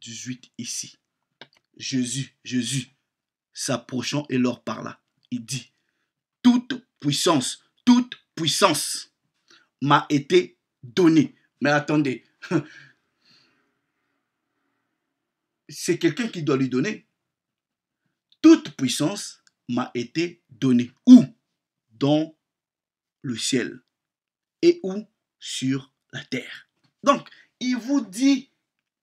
18 ici. Jésus, s'approchant et leur parla. Il dit, toute puissance m'a été donnée. Mais attendez, c'est quelqu'un qui doit lui donner. Toute puissance m'a été donnée. Où? Dans le ciel. Et où? Sur la terre. Donc, il vous dit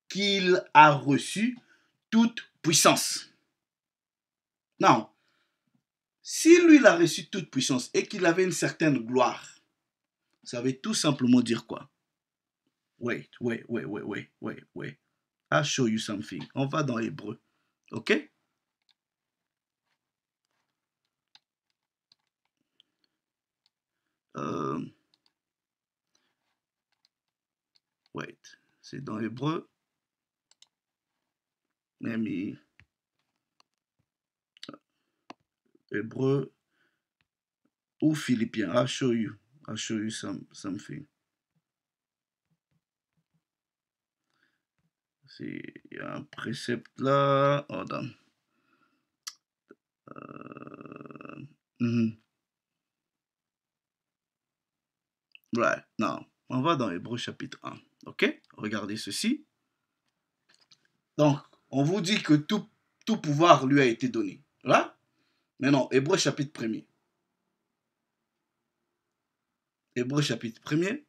qu'il a reçu toute puissance. Non. Si lui, il a reçu toute puissance et qu'il avait une certaine gloire, ça veut tout simplement dire quoi? Wait. I'll show you something. On va dans Hébreu. Ok? Wait. C'est dans Hébreu. Hébreu ou Philippiens. I'll show you something. Il y a un précepte là. Hold on. Right. Non. On va dans Hébreu chapitre 1. Ok? Regardez ceci. Donc, on vous dit que tout pouvoir lui a été donné. Là? Maintenant, Hébreu chapitre 1er. Hébreu chapitre 1er.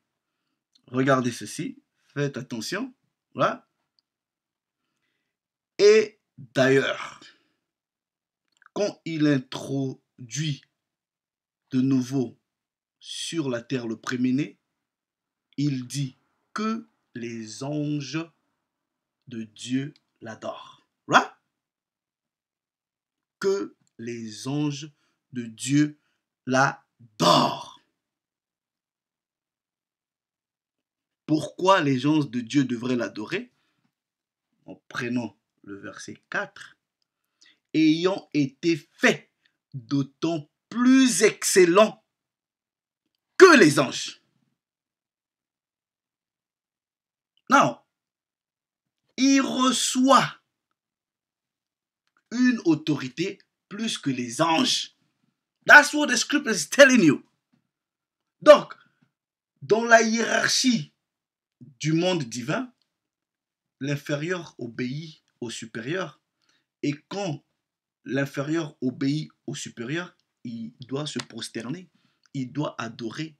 Regardez ceci. Faites attention. Là. Et d'ailleurs, quand il introduit de nouveau sur la terre le premier-né, il dit que les anges de Dieu l'adorent. Right? Que les anges de Dieu l'adorent. Pourquoi les anges de Dieu devraient l'adorer? En prenant le verset 4. Ayant été fait d'autant plus excellent que les anges. Non. Il reçoit une autorité plus que les anges. That's what the scripture is telling you. Donc, dans la hiérarchie du monde divin, l'inférieur obéit au supérieur. Et quand l'inférieur obéit au supérieur, il doit se prosterner. Il doit adorer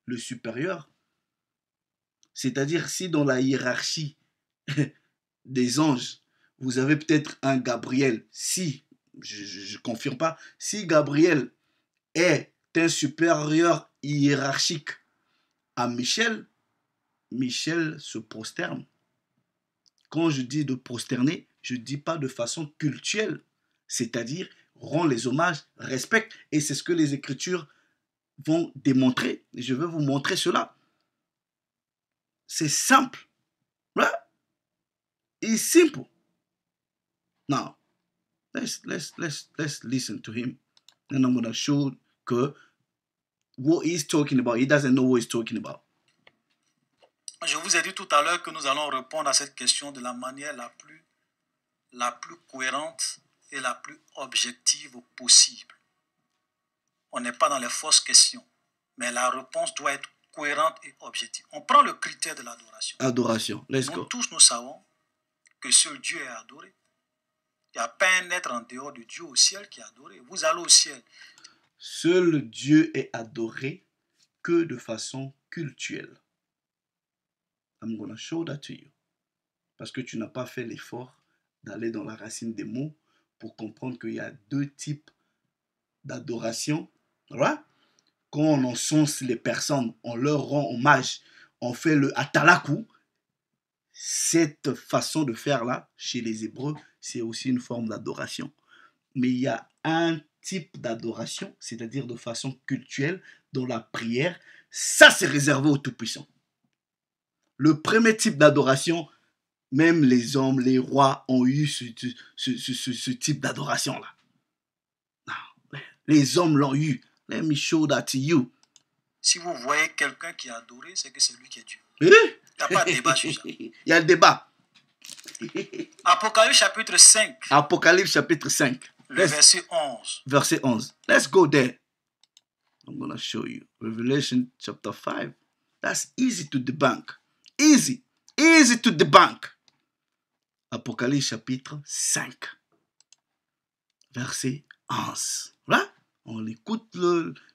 le supérieur. C'est-à-dire, si dans la hiérarchie des anges, vous avez peut-être un Gabriel, si, je ne confirme pas, si Gabriel est un supérieur hiérarchique à Michel, Michel se prosterne. Quand je dis de prosterner, je ne dis pas de façon cultuelle, c'est-à-dire rend les hommages, respecte, et c'est ce que les Écritures vont démontrer. Et je vais vous montrer cela. C'est simple. Right? It's simple. Now, let's listen to him. And I'm going to show que what he's talking about, he doesn't know what he's talking about. Je vous ai dit tout à l'heure que nous allons répondre à cette question de la manière la plus cohérente et la plus objective possible. On n'est pas dans les fausses questions, mais la réponse doit être cohérente et objective. On prend le critère de l'adoration. Adoration, let's go. Nous tous, nous savons que seul Dieu est adoré. Il n'y a pas un être en dehors de Dieu au ciel qui est adoré. Vous allez au ciel. Seul Dieu est adoré que de façon cultuelle. I'm going to show that to you. Parce que tu n'as pas fait l'effort d'aller dans la racine des mots pour comprendre qu'il y a deux types d'adoration. Right? Quand on encense les personnes, on leur rend hommage, on fait le atalaku. Cette façon de faire là, chez les Hébreux, c'est aussi une forme d'adoration. Mais il y a un type d'adoration, c'est-à-dire de façon cultuelle, dans la prière. Ça, c'est réservé au Tout-Puissant. Le premier type d'adoration, même les hommes, les rois ont eu ce type d'adoration-là. Les hommes l'ont eu. Let me show that to you. Si vous voyez quelqu'un qui est adoré, c'est que c'est lui qui est Dieu. Il n'y a pas de débat sur ça. Il y a le débat. Apocalypse chapitre 5. Apocalypse chapitre 5. Le verset 11. Verset 11. Let's go there. I'm going to show you. Revelation chapter 5. That's easy to debunk. Easy. Easy to debunk. Apocalypse chapitre 5. Verset 11. Right? On écoute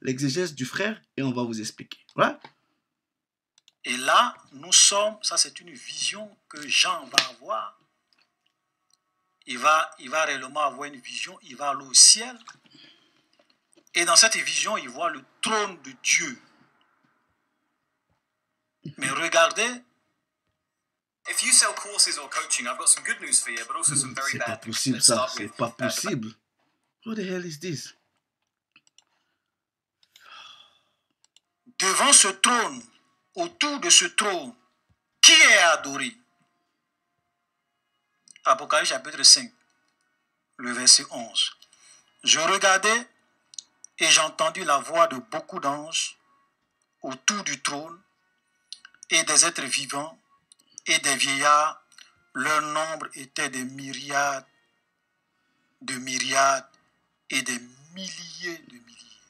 l'exégèse du frère et on va vous expliquer. Right? Et là, nous sommes, ça c'est une vision que Jean va avoir. Il va réellement avoir une vision, il va aller au ciel. Et dans cette vision, il voit le trône de Dieu. Mais regardez. If you sell courses or coaching, I've got some good news for you, but also some very bad news. C'est pas possible ça, c'est pas possible. What the hell is this? Devant ce trône, autour de ce trône, qui est adoré? Apocalypse chapitre 5, le verset 11. Je regardais et j'entendis la voix de beaucoup d'anges autour du trône et des êtres vivants et des vieillards. Leur nombre était des myriades et des milliers de milliers.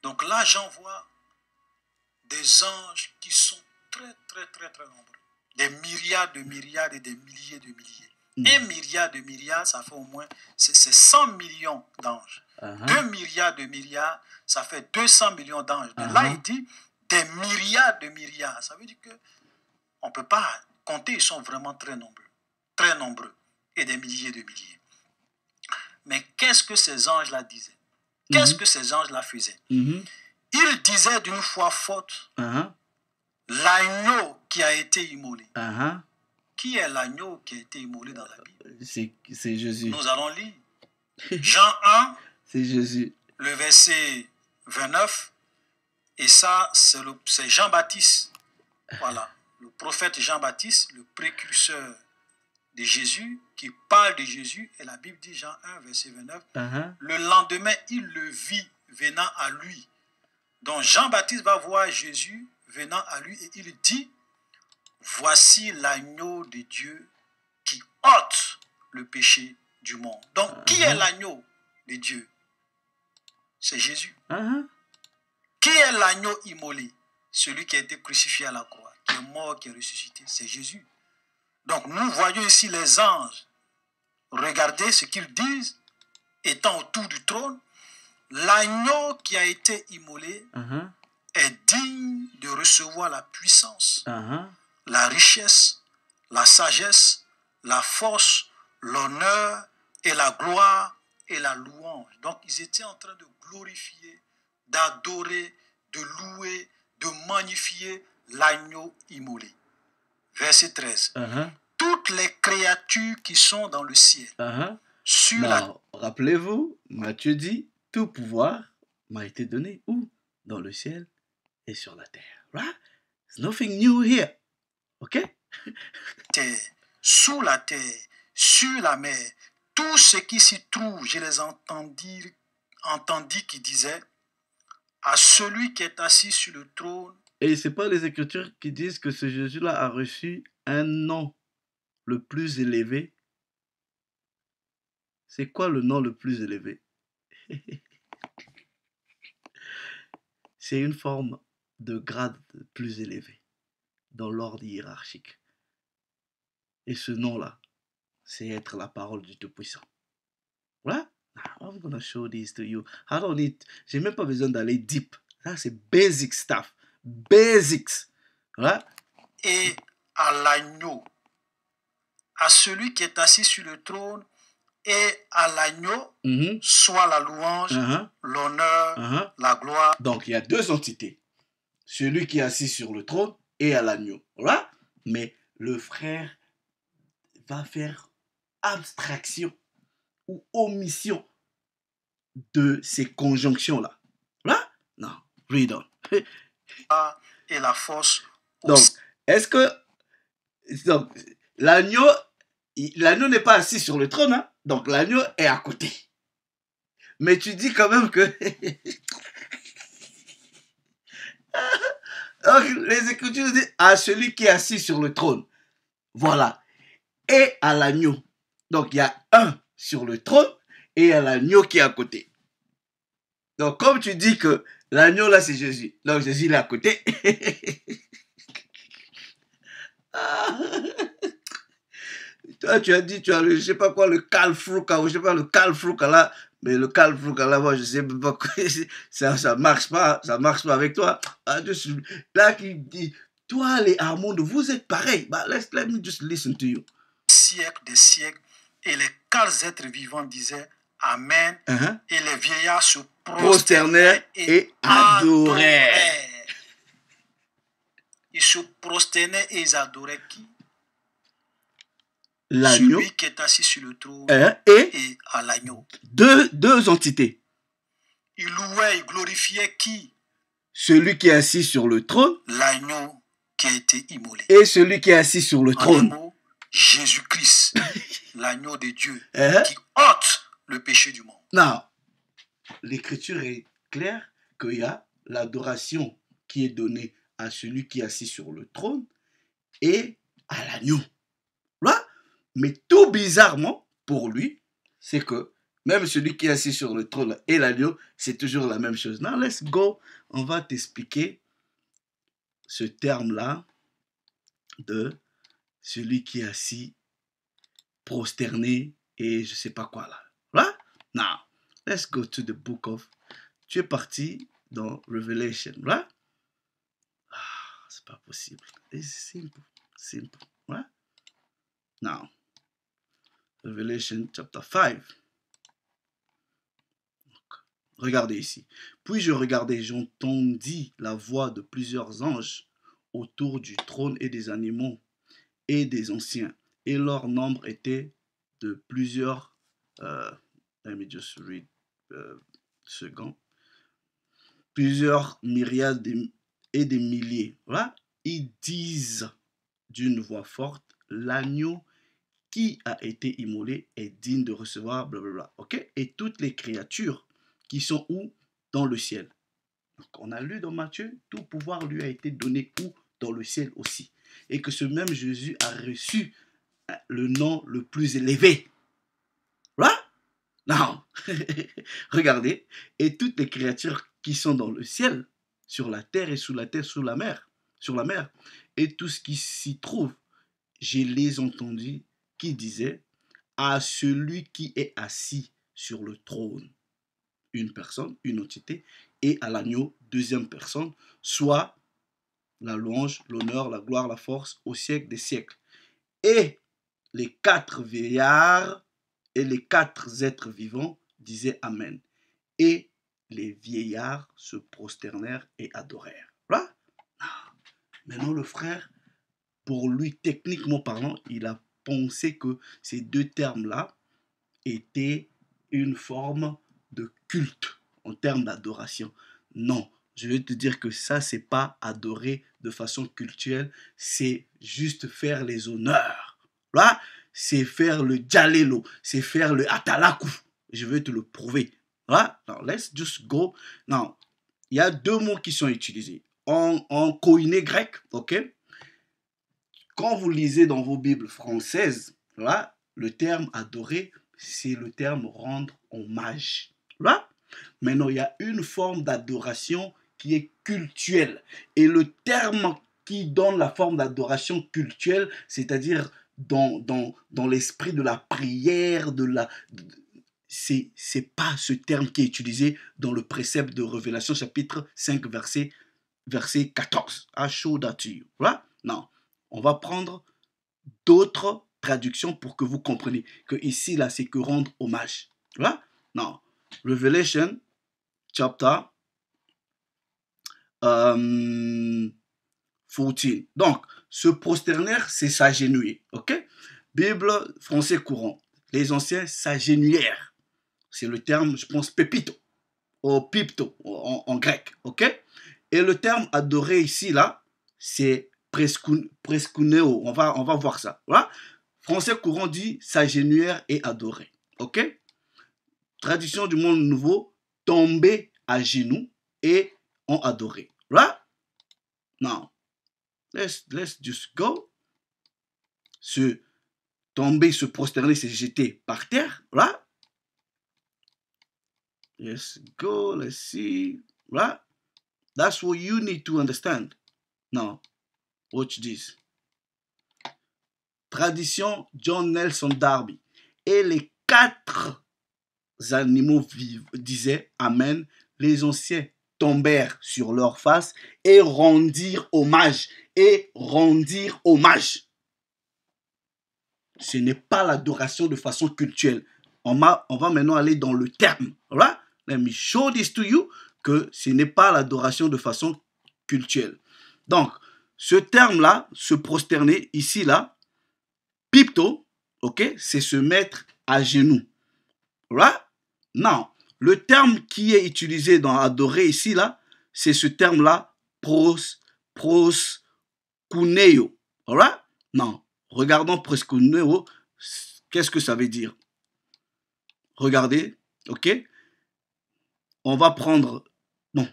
Donc là, j'en vois des anges qui sont très, très, très, très nombreux. Des myriades de myriades et des milliers de milliers. Un milliard de milliards, ça fait au moins, c'est 100 millions d'anges. 2 milliards de milliards, ça fait 200 millions d'anges. Là, il dit des milliards de milliards. Ça veut dire qu'on ne peut pas compter, ils sont vraiment très nombreux, et des milliers de milliers. Mais qu'est-ce que ces anges-là disaient? Qu'est-ce que ces anges-là faisaient? Ils disaient d'une voix forte, l'agneau qui a été immolé. Qui est l'agneau qui a été immolé dans la Bible? C'est Jésus. Nous allons lire. Jean 1, c'est Jésus. Le verset 29. Et ça, c'est Jean-Baptiste. Voilà. Le prophète Jean-Baptiste, le précurseur de Jésus, qui parle de Jésus. Et la Bible dit, Jean 1, verset 29. Le lendemain, il le vit venant à lui. Donc Jean-Baptiste va voir Jésus venant à lui et il dit, voici l'agneau de Dieu qui ôte le péché du monde. Donc, qui est l'agneau de Dieu? C'est Jésus. Qui est l'agneau immolé? Celui qui a été crucifié à la croix, qui est mort, qui est ressuscité. C'est Jésus. Donc, nous voyons ici les anges. Regardez ce qu'ils disent, étant autour du trône. L'agneau qui a été immolé est digne de recevoir la puissance, la richesse, la sagesse, la force, l'honneur et la gloire et la louange. Donc, ils étaient en train de glorifier, d'adorer, de louer, de magnifier l'agneau immolé. Verset 13. Toutes les créatures qui sont dans le ciel, sur la... Rappelez-vous, Matthieu dit, tout pouvoir m'a été donné où? Dans le ciel et sur la terre. Right? There's nothing new here. OK? Terre, sous la terre, sur la mer, tout ce qui s'y trouve, je les entendis qui disaient à celui qui est assis sur le trône. Et c'est pas les Écritures qui disent que ce Jésus-là a reçu un nom le plus élevé. C'est quoi le nom le plus élevé? C'est une forme de grade plus élevé dans l'ordre hiérarchique. Et ce nom-là, c'est être la parole du Tout-Puissant. Voilà. I'm gonna show this to you. I don't need... J'ai même pas besoin d'aller deep. Ça, c'est basic stuff. Basics. Voilà. Et à l'agneau, à celui qui est assis sur le trône, et à l'agneau, soit la louange, l'honneur, la gloire. Donc, il y a deux entités. Celui qui est assis sur le trône et à l'agneau. Voilà. Mais le frère va faire abstraction ou omission de ces conjonctions-là. Voilà. Non. Read on. Et la force. Donc, est-ce que... Donc, l'agneau n'est pas assis sur le trône, hein? Donc l'agneau est à côté. Mais tu dis quand même que... Donc, les Écritures disent à celui qui est assis sur le trône. Voilà. Et à l'agneau. Donc il y a un sur le trône et à l'agneau qui est à côté. Donc comme tu dis que l'agneau là c'est Jésus. Donc Jésus il est à côté. Toi, tu as dit, tu as le, je sais pas quoi, le calfrouca, ou je sais pas, le calfrouca là, mais le calfrouca là, moi, je sais pas quoi, ça marche pas avec toi. Là, qui dit, toi, les Armondes, vous êtes pareils. Bah, let me just listen to you. Siècles des siècles, et les 4 êtres vivants disaient Amen, et les vieillards se prosternaient et adoraient. Ils se prosternaient et ils adoraient qui? L'agneau. Celui qui est assis sur le trône et à l'agneau. Deux entités. Il louait, il glorifiait qui? Celui qui est assis sur le trône. L'agneau qui a été immolé. Et celui qui est assis sur le trône. Jésus-Christ, l'agneau de Dieu, qui ôte le péché du monde. Non. L'écriture est claire qu'il y a l'adoration qui est donnée à celui qui est assis sur le trône et à l'agneau. Là. Mais tout bizarrement, pour lui, c'est que même celui qui est assis sur le trône et l'agneau, c'est toujours la même chose. Now, let's go. On va t'expliquer ce terme-là de celui qui est assis, prosterné et je sais pas quoi là. Right? Now, let's go to the book of... Tu es parti dans Revelation, right? Ah, c'est pas possible. It's simple, right? Now, Revelation chapter 5. Regardez ici. Puis je regardais, j'entendis la voix de plusieurs anges autour du trône et des animaux et des anciens. Et leur nombre était de plusieurs... let me just read second. Plusieurs myriades et des milliers. Voilà. Ils disent d'une voix forte, l'agneau qui a été immolé est digne de recevoir, blablabla. Ok? Et toutes les créatures qui sont où? Dans le ciel. Donc, on a lu dans Matthieu, tout pouvoir lui a été donné où? Dans le ciel aussi. Et que ce même Jésus a reçu le nom le plus élevé. Right? Non. Regardez. Et toutes les créatures qui sont dans le ciel, sur la terre et sous la terre, sur la mer, et tout ce qui s'y trouve, je les entendus qui disaient à celui qui est assis sur le trône, une personne, une entité, et à l'agneau, deuxième personne, soit la louange, l'honneur, la gloire, la force au siècle des siècles. Et les 4 vieillards et les 4 êtres vivants disaient Amen. Et les vieillards se prosternèrent et adorèrent. Voilà. Maintenant, le frère, pour lui, techniquement parlant, il a pensé que ces 2 termes-là étaient une forme de culte en termes d'adoration. Non, je vais te dire que ça, c'est pas adorer de façon cultuelle, c'est juste faire les honneurs. Là, c'est faire le djalelo, c'est faire le atalaku. Je vais te le prouver. Là, now let's just go. Now, il y a 2 mots qui sont utilisés en koiné grec, ok? Quand vous lisez dans vos Bibles françaises, là, le terme adorer, c'est le terme rendre hommage. Là, maintenant, il y a une forme d'adoration qui est cultuelle. Et le terme qui donne la forme d'adoration cultuelle, c'est-à-dire dans l'esprit de la prière, c'est pas ce terme qui est utilisé dans le précepte de Révélation chapitre 5 verset 14. I show that to you. Right? Non. On va prendre d'autres traductions pour que vous compreniez que ici là c'est que rendre hommage. Right? Non. Revelation chapter 14. Donc, se prosterner, c'est s'agenouiller. Ok? Bible français courant. Les anciens s'agenouillèrent. C'est le terme, je pense, pépito. Ou pipto en grec. Ok? Et le terme adorer ici, là, c'est preskuneo. On va voir ça. Voilà? Français courant dit s'agenouiller et adorer. Ok? Tradition du monde nouveau, tomber à genoux et ont adoré. Right? Now, let's just go. Se tomber, se prosterner, c'est jeter par terre. Right? Let's go, let's see. Right? That's what you need to understand. Now, watch this. Tradition John Nelson Darby. Et les 4 animaux disaient Amen. Les anciens tombèrent sur leur face et rendirent hommage. Ce n'est pas l'adoration de façon cultuelle. On va maintenant aller dans le terme. Right? Let me show this to you que ce n'est pas l'adoration de façon cultuelle. Donc, ce terme-là, se prosterner, ici, là, pipto, ok, c'est se mettre à genoux. Right? Non, le terme qui est utilisé dans adorer ici, là, c'est ce terme-là, proskuneo. Alright? Non, regardons proskuneo, qu'est-ce que ça veut dire? Regardez, ok? On va prendre, bon,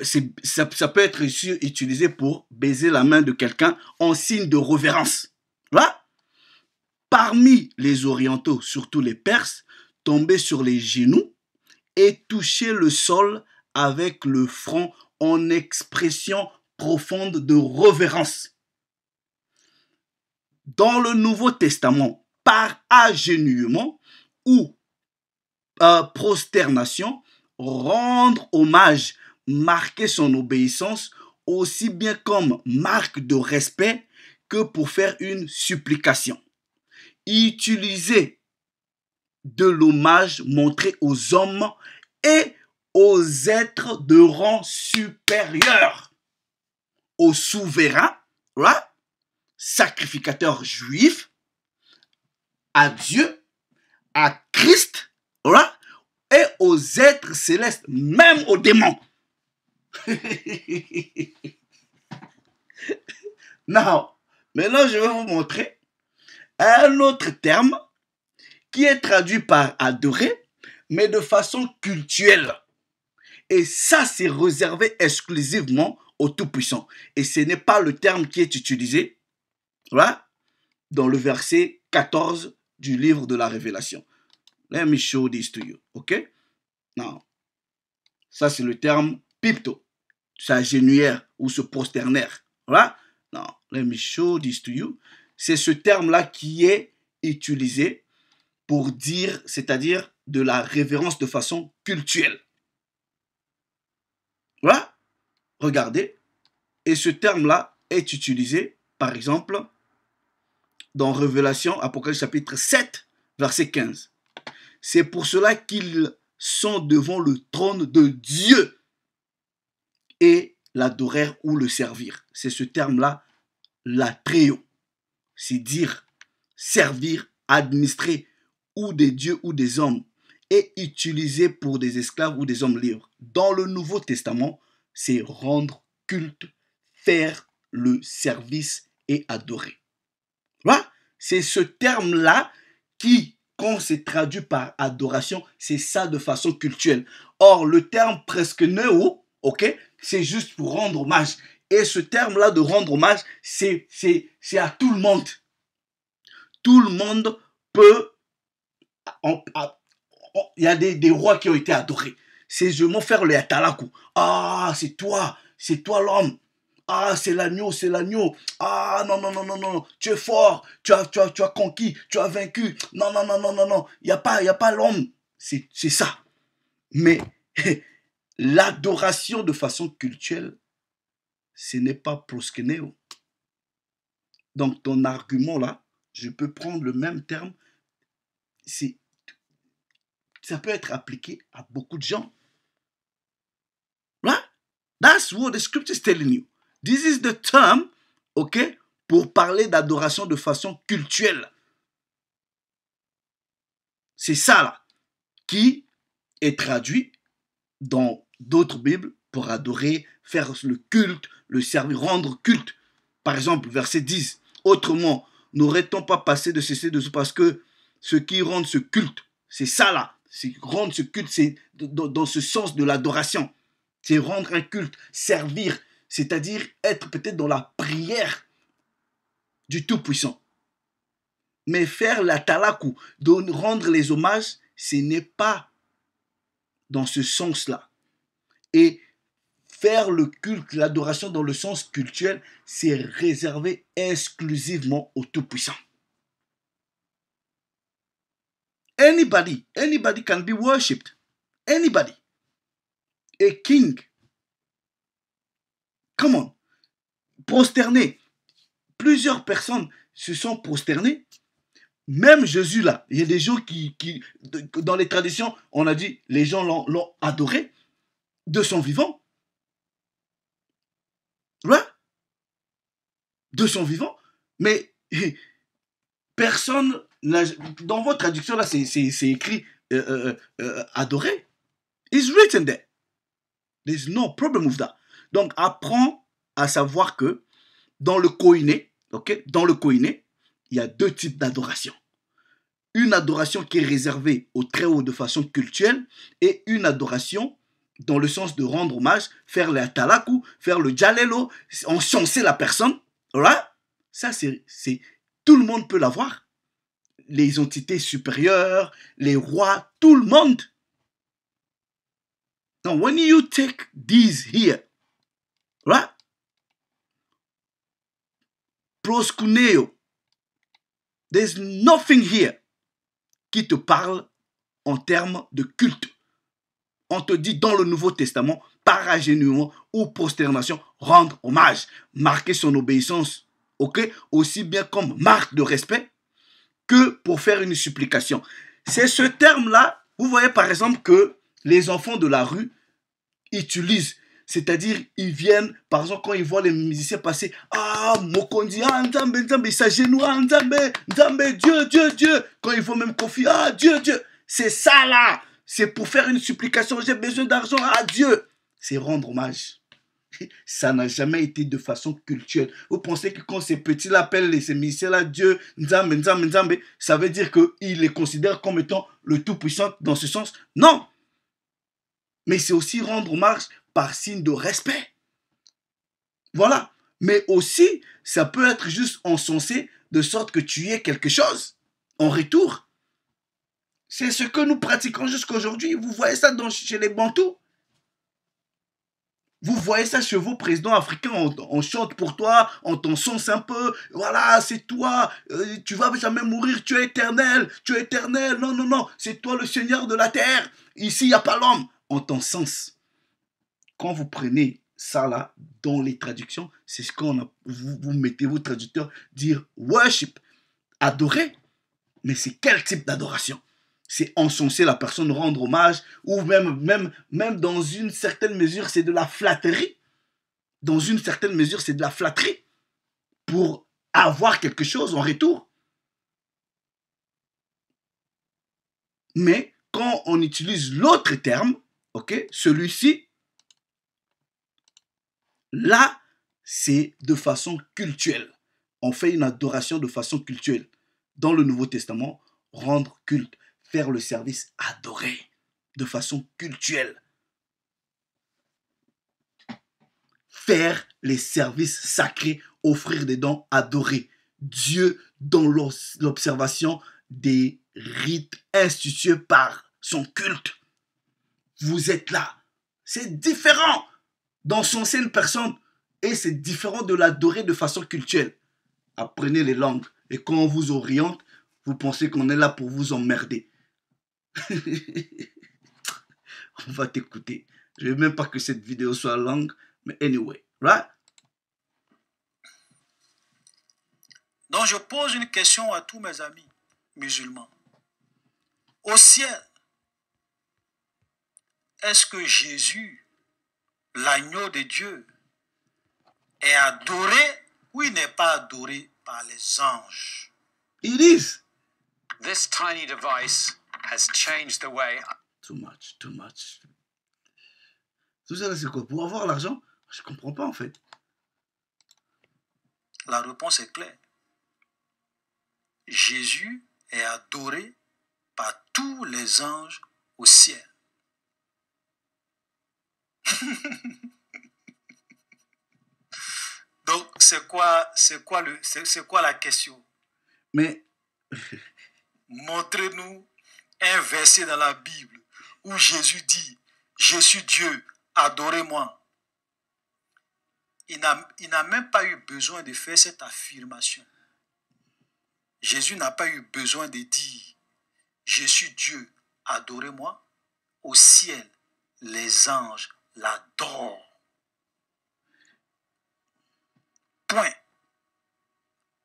ça peut être ici utilisé pour baiser la main de quelqu'un en signe de révérence. Là, parmi les orientaux, surtout les Perses, tomber sur les genoux et toucher le sol avec le front en expression profonde de révérence. Dans le Nouveau Testament, par agenouillement ou prosternation, rendre hommage, marquer son obéissance, aussi bien comme marque de respect que pour faire une supplication. Utiliser de l'hommage montré aux hommes et aux êtres de rang supérieur, aux souverains, right? Sacrificateurs juifs, à Dieu, à Christ, right? Et aux êtres célestes, même aux démons. Non, maintenant je vais vous montrer un autre terme qui est traduit par adorer, mais de façon cultuelle. Et ça, c'est réservé exclusivement au Tout-Puissant. Et ce n'est pas le terme qui est utilisé là, dans le verset 14 du livre de la Révélation. Let me show this to you, ok? Non. Ça, c'est le terme pipto, s'agenouiller ou se prosterner. Voilà? Non. Let me show this to you. C'est ce terme-là qui est utilisé pour dire, c'est-à-dire de la révérence de façon cultuelle. Voilà, regardez. Et ce terme-là est utilisé, par exemple, dans Révélation, Apocalypse chapitre 7, verset 15. C'est pour cela qu'ils sont devant le trône de Dieu et l'adorèrent ou le servir. C'est ce terme-là, latréo. C'est dire, servir, administrer, ou des dieux ou des hommes, et utilisé pour des esclaves ou des hommes libres. Dans le Nouveau Testament, c'est rendre culte, faire le service et adorer. Voilà. C'est ce terme-là qui, quand c'est traduit par adoration, c'est ça de façon cultuelle. Or, le terme presque néo, ok, c'est juste pour rendre hommage. Et ce terme-là de rendre hommage, c'est à tout le monde. Tout le monde peut... Il y a des rois qui ont été adorés. C'est je m'en faire le atalaku. Ah, c'est toi l'homme. Ah, c'est l'agneau. Ah, non, tu es fort, tu as conquis, tu as vaincu. Non, il n'y a pas l'homme. C'est ça. Mais l'adoration de façon culturelle, ce n'est pas proskeneo. Donc, ton argument là, je peux prendre le même terme. Ça peut être appliqué à beaucoup de gens. Right? That's what the scripture is telling you. This is the term, ok, pour parler d'adoration de façon cultuelle. C'est ça là, qui est traduit dans d'autres Bibles pour adorer, faire le culte, le servir, rendre culte. Par exemple, verset 10. Autrement, n'aurait-on pas passé de cesser de ce parce que ceux qui rendent ce culte, c'est ça là. C'est rendre ce culte, c'est dans ce sens de l'adoration. C'est rendre un culte, servir, c'est-à-dire être peut-être dans la prière du Tout-Puissant. Mais faire la talaku, de rendre les hommages, ce n'est pas dans ce sens-là. Et faire le culte, l'adoration dans le sens cultuel, c'est réservé exclusivement au Tout-Puissant. Anybody can be worshipped. Anybody. A king. Come on. Prosterné. Plusieurs personnes se sont prosternées. Même Jésus là, il y a des gens qui dans les traditions, on a dit, les gens l'ont adoré de son vivant. Ouais. De son vivant. Mais personne, dans votre traduction là, c'est écrit adorer. It's written there. There's no problem with that. Donc apprends à savoir que dans le koiné, ok, dans le koiné, il y a deux types d'adoration. Une adoration qui est réservée au Très-Haut de façon cultuelle et une adoration dans le sens de rendre hommage, faire le atalaku, faire le jalelo, encenser la personne. Voilà. Ça, c'est tout le monde peut l'avoir. Les entités supérieures, les rois, tout le monde. Now, when you take these here, right? Proskuneo, there's nothing here qui te parle en termes de culte. On te dit dans le Nouveau Testament, par agenouillement ou prosternation, rendre hommage, marquer son obéissance, ok, aussi bien comme marque de respect que pour faire une supplication. C'est ce terme-là, vous voyez par exemple que les enfants de la rue utilisent, c'est-à-dire ils viennent, par exemple quand ils voient les musiciens passer, ah, Mokondi, ah, Nzambe, Nzambe, ils s'agenouillent, ah, Nzambe, Nzambe, Dieu, quand ils voient même Kofi, ah, Dieu, c'est ça là, c'est pour faire une supplication, j'ai besoin d'argent à Dieu, c'est rendre hommage. Ça n'a jamais été de façon culturelle. Vous pensez que quand ces petits-là appellent ces musiciens-là Dieu, Nzambe, Nzambe, Nzambe, ça veut dire qu'ils les considèrent comme étant le Tout-Puissant dans ce sens? Non. Mais c'est aussi rendre hommage par signe de respect. Voilà. Mais aussi, ça peut être juste encensé de sorte que tu aies quelque chose en retour. C'est ce que nous pratiquons jusqu'à aujourd'hui. Vous voyez ça chez les Bantous. Vous voyez ça chez vos présidents africains, on chante pour toi, on t'encense un peu, voilà, c'est toi, tu vas jamais mourir, tu es éternel, non, c'est toi le Seigneur de la terre, ici il n'y a pas l'homme, on t'encense. Quand vous prenez ça là, dans les traductions, c'est ce qu'on a, vous mettez vos traducteurs, dire worship, Adorer, mais c'est quel type d'adoration? C'est encenser la personne, rendre hommage, ou même dans une certaine mesure, c'est de la flatterie. Dans une certaine mesure, c'est de la flatterie pour avoir quelque chose en retour. Mais quand on utilise l'autre terme, ok, celui-ci, là, c'est de façon cultuelle. On fait une adoration de façon cultuelle. Dans le Nouveau Testament, rendre culte, faire le service, adorer de façon cultuelle. Faire les services sacrés, offrir des dons, adorer Dieu dans l'observation des rites institués par son culte. Vous êtes là. C'est différent d'encenser une personne et c'est différent de l'adorer de façon cultuelle. Apprenez les langues et quand on vous oriente, vous pensez qu'on est là pour vous emmerder. On va t'écouter. Je ne veux même pas que cette vidéo soit longue, mais anyway, right? Donc je pose une question à tous mes amis musulmans. Au ciel, est-ce que Jésus, l'agneau de Dieu, est adoré ou il n'est pas adoré par les anges? It is. This tiny device has changed the way. Too much, too much. Tout ça, c'est quoi? Pour avoir l'argent? Je comprends pas en fait. La réponse est claire. Jésus est adoré par tous les anges au ciel. Donc, c'est quoi la question? Mais montrez-nous un verset dans la Bible où Jésus dit « Je suis Dieu, adorez-moi ». Il n'a même pas eu besoin de faire cette affirmation. Jésus n'a pas eu besoin de dire « Je suis Dieu, adorez-moi ». Au ciel, les anges l'adorent. Point.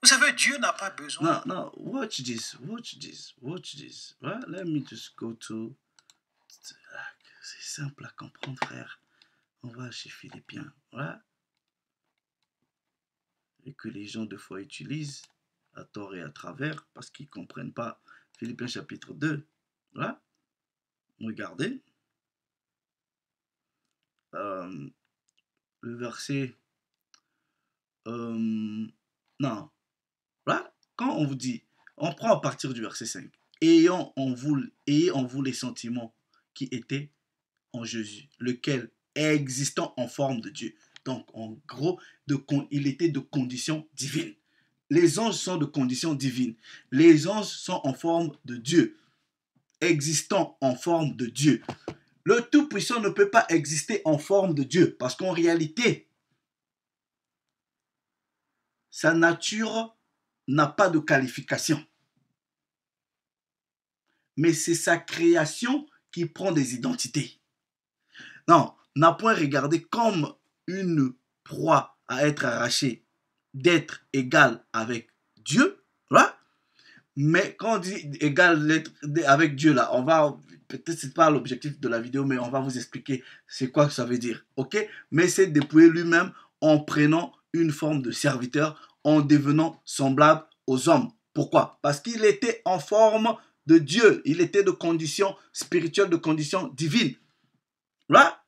Vous savez, Dieu n'a pas besoin. No, watch this. Right? Let me just go to... C'est simple à comprendre, frère. On va chez Philippiens, right? Et que les gens, de fois, utilisent à tort et à travers, parce qu'ils ne comprennent pas Philippiens chapitre 2. Right? Regardez. Le verset... non. Là, quand on vous dit, on prend à partir du verset 5. Ayez en vous les sentiments qui étaient en Jésus, lequel est existant en forme de Dieu. Donc, en gros, il était de condition divine. Les anges sont de condition divine. Les anges sont en forme de Dieu, existant en forme de Dieu. Le Tout-Puissant ne peut pas exister en forme de Dieu, parce qu'en réalité, sa nature n'a pas de qualification. Mais c'est sa création qui prend des identités. Non, n'a point regardé comme une proie à être arrachée, d'être égal avec Dieu, là. Mais quand on dit égal avec Dieu, là, on va, peut-être c'est pas l'objectif de la vidéo, mais on va vous expliquer c'est quoi que ça veut dire, ok? Mais c'est dépouiller lui-même en prenant une forme de serviteur, en devenant semblable aux hommes. Pourquoi? Parce qu'il était en forme de Dieu. Il était de condition spirituelle, de condition divine. Là,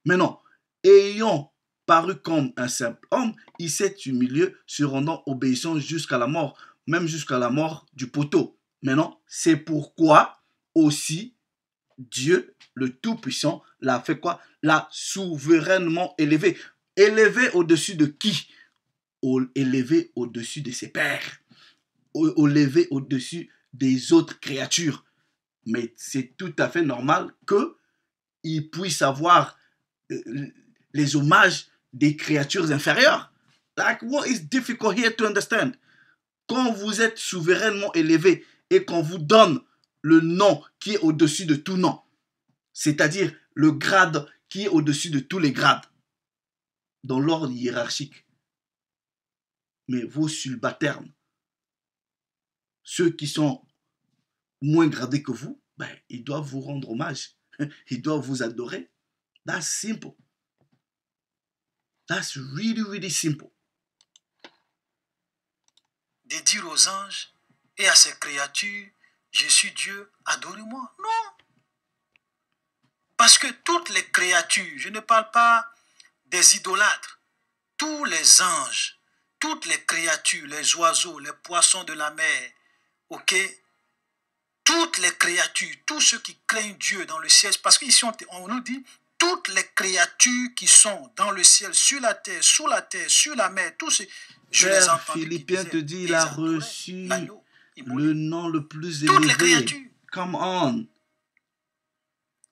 mais non. Ayant paru comme un simple homme, il s'est humilié, se rendant obéissant jusqu'à la mort, même jusqu'à la mort du poteau. Maintenant, c'est pourquoi aussi Dieu, le Tout-Puissant, l'a fait quoi? L'a souverainement élevé. Élevé au-dessus de qui? Élevé au-dessus de ses pères, élevé au-dessus des autres créatures. Mais c'est tout à fait normal qu'il puisse avoir les hommages des créatures inférieures. Like, what is difficult here to understand? Quand vous êtes souverainement élevé et qu'on vous donne le nom qui est au-dessus de tout nom, c'est-à-dire le grade qui est au-dessus de tous les grades, dans l'ordre hiérarchique, mais vos subalternes ceux qui sont moins gradés que vous, ben, ils doivent vous rendre hommage. Ils doivent vous adorer. That's simple. That's really, really simple. De dire aux anges et à ces créatures, je suis Dieu, adorez-moi. Non. Parce que toutes les créatures, je ne parle pas des idolâtres, tous les anges, toutes les créatures, les oiseaux, les poissons de la mer, ok? Toutes les créatures, tous ceux qui craignent Dieu dans le ciel, parce qu'ici on nous dit, toutes les créatures qui sont dans le ciel, sur la terre, sous la terre, sur la mer, tous ces... Je les Père entends. Philippiens te dit, il a reçu le nom le plus toutes les élevé. créatures. Come on.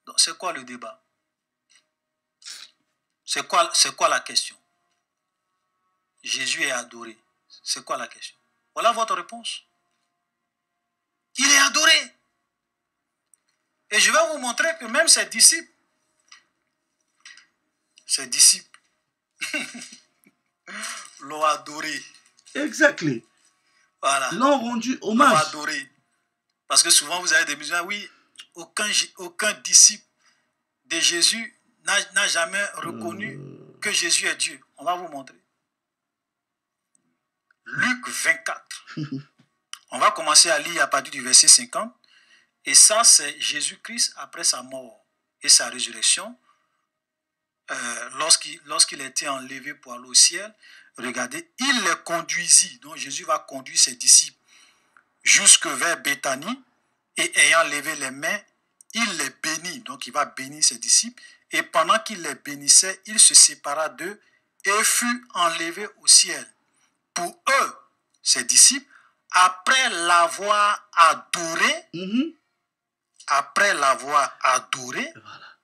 Donc, c'est quoi le débat? C'est quoi la question? Jésus est adoré. C'est quoi la question? Voilà votre réponse. Il est adoré. Et je vais vous montrer que même ses disciples l'ont adoré. Exactly. Voilà. L'ont rendu L'ont hommage. adoré. Parce que souvent vous avez des musulmans, oui, aucun disciple de Jésus n'a jamais reconnu que Jésus est Dieu. On va vous montrer. Luc 24. On va commencer à lire à partir du verset 50. Et ça, c'est Jésus-Christ après sa mort et sa résurrection. Lorsqu'il était enlevé pour aller au ciel, regardez, il les conduisit. Donc Jésus va conduire ses disciples jusque vers Béthanie. Et ayant levé les mains, il les bénit. Donc il va bénir ses disciples. Et pendant qu'il les bénissait, il se sépara d'eux et fut enlevé au ciel. Pour eux, ses disciples, après l'avoir adoré, Voilà.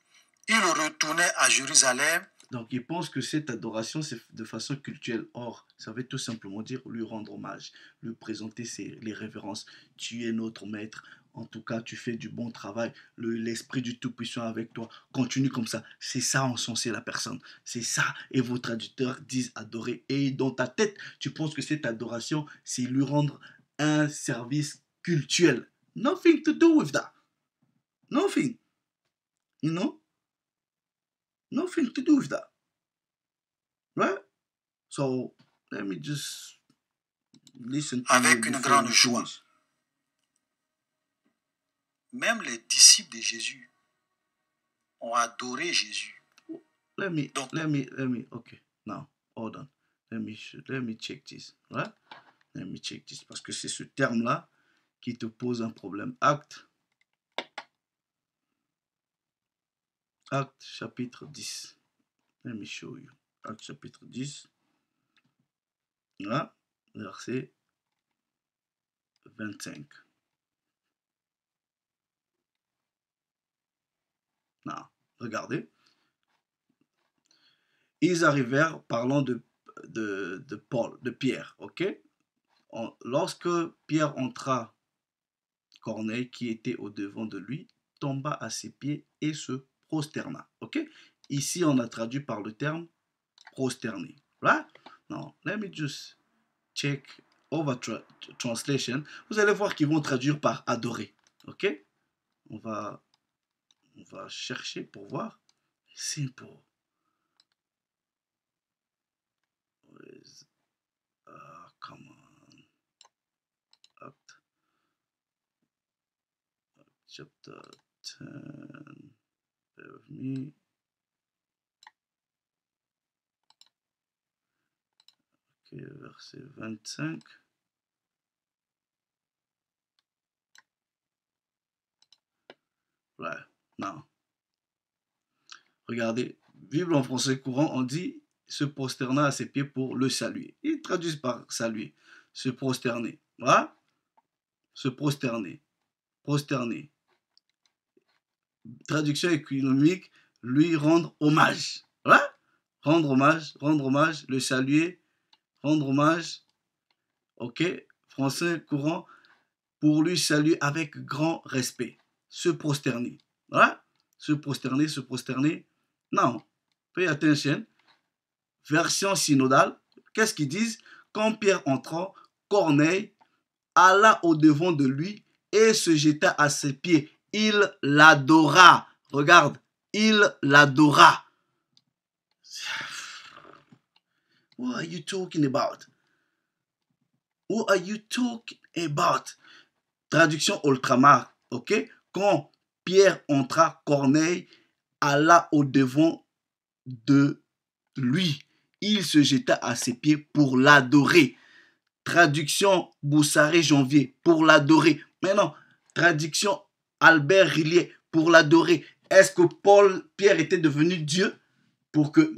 ils retournaient à Jérusalem. Donc, ils pensent que cette adoration, c'est de façon culturelle. Or, ça veut tout simplement dire lui rendre hommage, lui présenter les révérences. Tu es notre maître. En tout cas, tu fais du bon travail. L'Esprit du Tout-Puissant avec toi. Continue comme ça. C'est ça, encenser la personne. C'est ça. Et vos traducteurs disent adorer. Et dans ta tête, tu penses que cette adoration, c'est lui rendre un service cultuel. Nothing to do with that. Nothing. You know? Nothing to do with that. Right? So, let me just listen to Avec you une before grande we joie. finish. Même les disciples de Jésus ont adoré Jésus. Let me, okay, now, hold on. Let me check this, right? Let me check this, parce que c'est ce terme-là qui te pose un problème. Acte chapitre 10. Let me show you. Acte chapitre 10. Là, verset 25. Non, regardez. Ils arrivèrent parlant de Pierre, ok? Lorsque Pierre entra, Corneille, qui était au devant de lui, tomba à ses pieds et se prosterna, ok? Ici, on a traduit par le terme prosterné, right? Now, let me just check over translation. Vous allez voir qu'ils vont traduire par adorer, ok? On va chercher pour voir. Simple. Come on. Acte chapter 10. Bear with me. Ok, verset 25. Right. Now. Regardez, Bible en français courant, on dit se prosterna à ses pieds pour le saluer. Ils traduisent par saluer. Se prosterner. Voilà. Se prosterner. Prosterner. Traduction économique, lui rendre hommage. Voilà. Rendre hommage, le saluer, rendre hommage. Ok. Français courant, pour lui saluer avec grand respect. Se prosterner. Voilà. Se prosterner. Non. Pay attention. Version synodale. Qu'est-ce qu'ils disent? Quand Pierre entra, Corneille alla au-devant de lui et se jeta à ses pieds. Il l'adora. Regarde, il l'adora. What are you talking about? What are you talking about? Traduction ultramar, ok? Quand Pierre entra, Corneille alla au-devant de lui. Il se jeta à ses pieds pour l'adorer. Traduction Boussaré Janvier, pour l'adorer. Maintenant, traduction Albert Rillier, pour l'adorer. Est-ce que Pierre était devenu Dieu?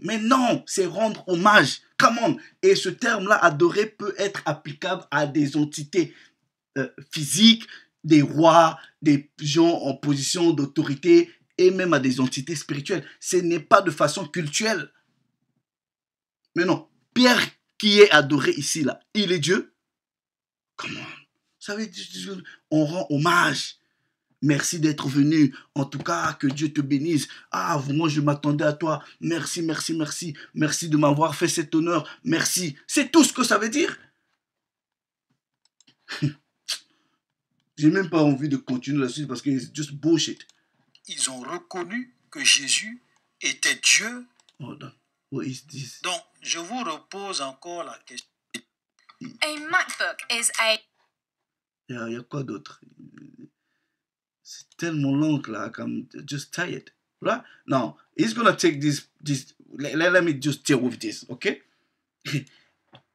Mais non, c'est rendre hommage. Come on. Et ce terme-là, adorer, peut être applicable à des entités physiques, des rois, des gens en position d'autorité et même à des entités spirituelles. Ce n'est pas de façon culturelle. Mais non, Pierre qui est adoré ici, là, il est Dieu. Comment? Ça veut dire, on rend hommage. Merci d'être venu. En tout cas, que Dieu te bénisse. Ah, moi, je m'attendais à toi. Merci, merci, merci. Merci de m'avoir fait cet honneur. Merci. C'est tout ce que ça veut dire. J'ai même pas envie de continuer là-dessus parce que c'est just bullshit. Ils ont reconnu que Jésus était Dieu. Hold on. What is this? Donc, je vous repose encore la question. A MacBook is a... Il y a quoi d'autre? C'est tellement long là, comme just tired. Right? Now, he's gonna take this let me just deal with this, ok?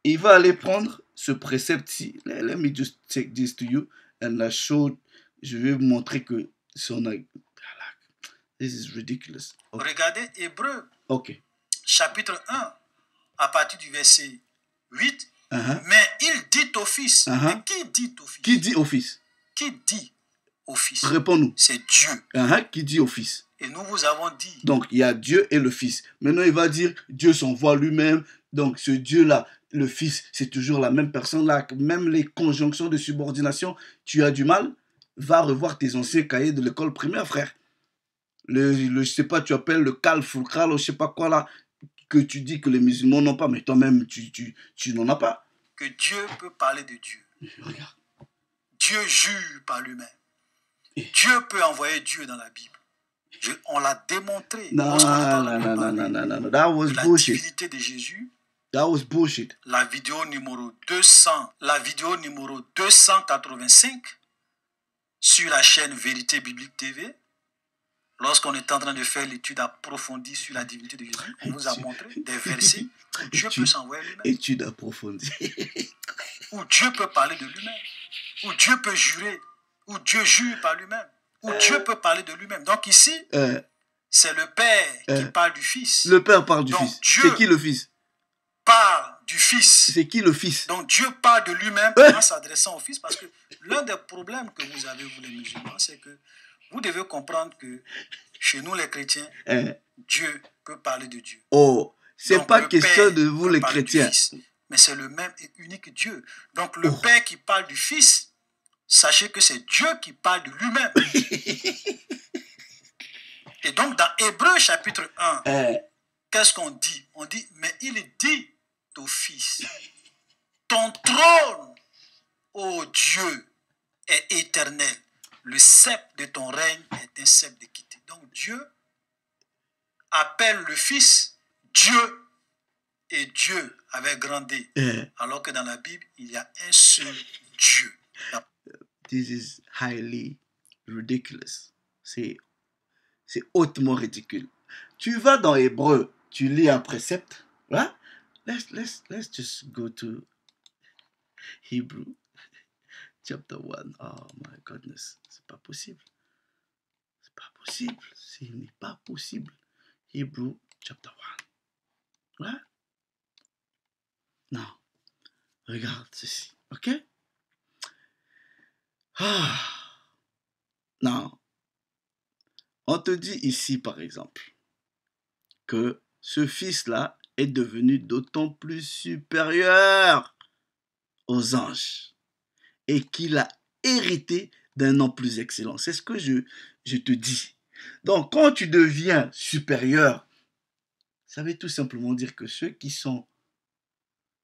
Il va aller prendre ce précepte-ci. Let me just take this to you and I show. Je vais vous montrer que this is ridiculous. Okay. Regardez Hébreux, Ok. chapitre 1, à partir du verset 8. Mais il dit au Fils. Mais qui dit au Fils? Qui dit au Fils? Qui dit au Fils? Réponds-nous. C'est Dieu. Qui dit au Fils? Et nous vous avons dit. Donc, il y a Dieu et le Fils. Maintenant, il va dire, Dieu s'envoie lui-même. Donc, ce Dieu-là, le Fils, c'est toujours la même personne-là. Même les conjonctions de subordination, tu as du mal, va revoir tes anciens cahiers de l'école primaire, frère. Je sais pas, tu appelles le cal fulcral ou je sais pas quoi là, que tu dis que les musulmans n'ont pas, mais toi-même, tu n'en as pas. Que Dieu peut parler de Dieu. Regarde. Dieu jure par lui-même. Dieu peut envoyer Dieu dans la Bible. On l'a démontré. Non. That was bullshit. La divinité de Jésus. That was bullshit. La vidéo numéro 285 sur la chaîne Vérité Biblique TV. Lorsqu'on est en train de faire l'étude approfondie sur la divinité de Jésus, on vous a montré des versets où Dieu peut s'envoyer lui-même. Étude approfondie. Où Dieu peut parler de lui-même. Où Dieu peut jurer. Où Dieu jure par lui-même. Où Dieu peut parler de lui-même. Donc ici, c'est le Père qui parle du Fils. Le Père parle du Donc, Fils. Dieu C'est qui le Fils? Parle du Fils. C'est qui le Fils? Donc Dieu parle de lui-même en s'adressant au Fils, parce que l'un des problèmes que vous avez, vous les musulmans, c'est que vous devez comprendre que chez nous les chrétiens, Dieu peut parler de Dieu. Oh, c'est donc, pas question de vous les chrétiens. Mais c'est le même et unique Dieu. Donc le Père qui parle du Fils, sachez que c'est Dieu qui parle de lui-même. Et donc dans Hébreux chapitre 1, qu'est-ce qu'on dit? On dit, mais il dit au Fils, ton trône, ô Dieu, est éternel. Le sceptre de ton règne est un sceptre d'équité. Donc Dieu appelle le Fils Dieu, et Dieu avec grand D. Alors que dans la Bible, il y a un seul Dieu. This is highly ridiculous. C'est hautement ridicule. Tu vas dans Hébreu, tu lis un précepte. Right? Let's just go to Hebrew chapter 1. Oh my goodness. C'est pas possible. C'est pas possible. Ce n'est pas possible. Hebrew chapter 1. Right? Non. Regarde ceci. Ok? Non. On te dit ici, par exemple, que ce fils-là est devenu d'autant plus supérieur aux anges et qu'il a hérité d'un nom plus excellent. C'est ce que je te dis. Donc, quand tu deviens supérieur, ça veut tout simplement dire que ceux qui sont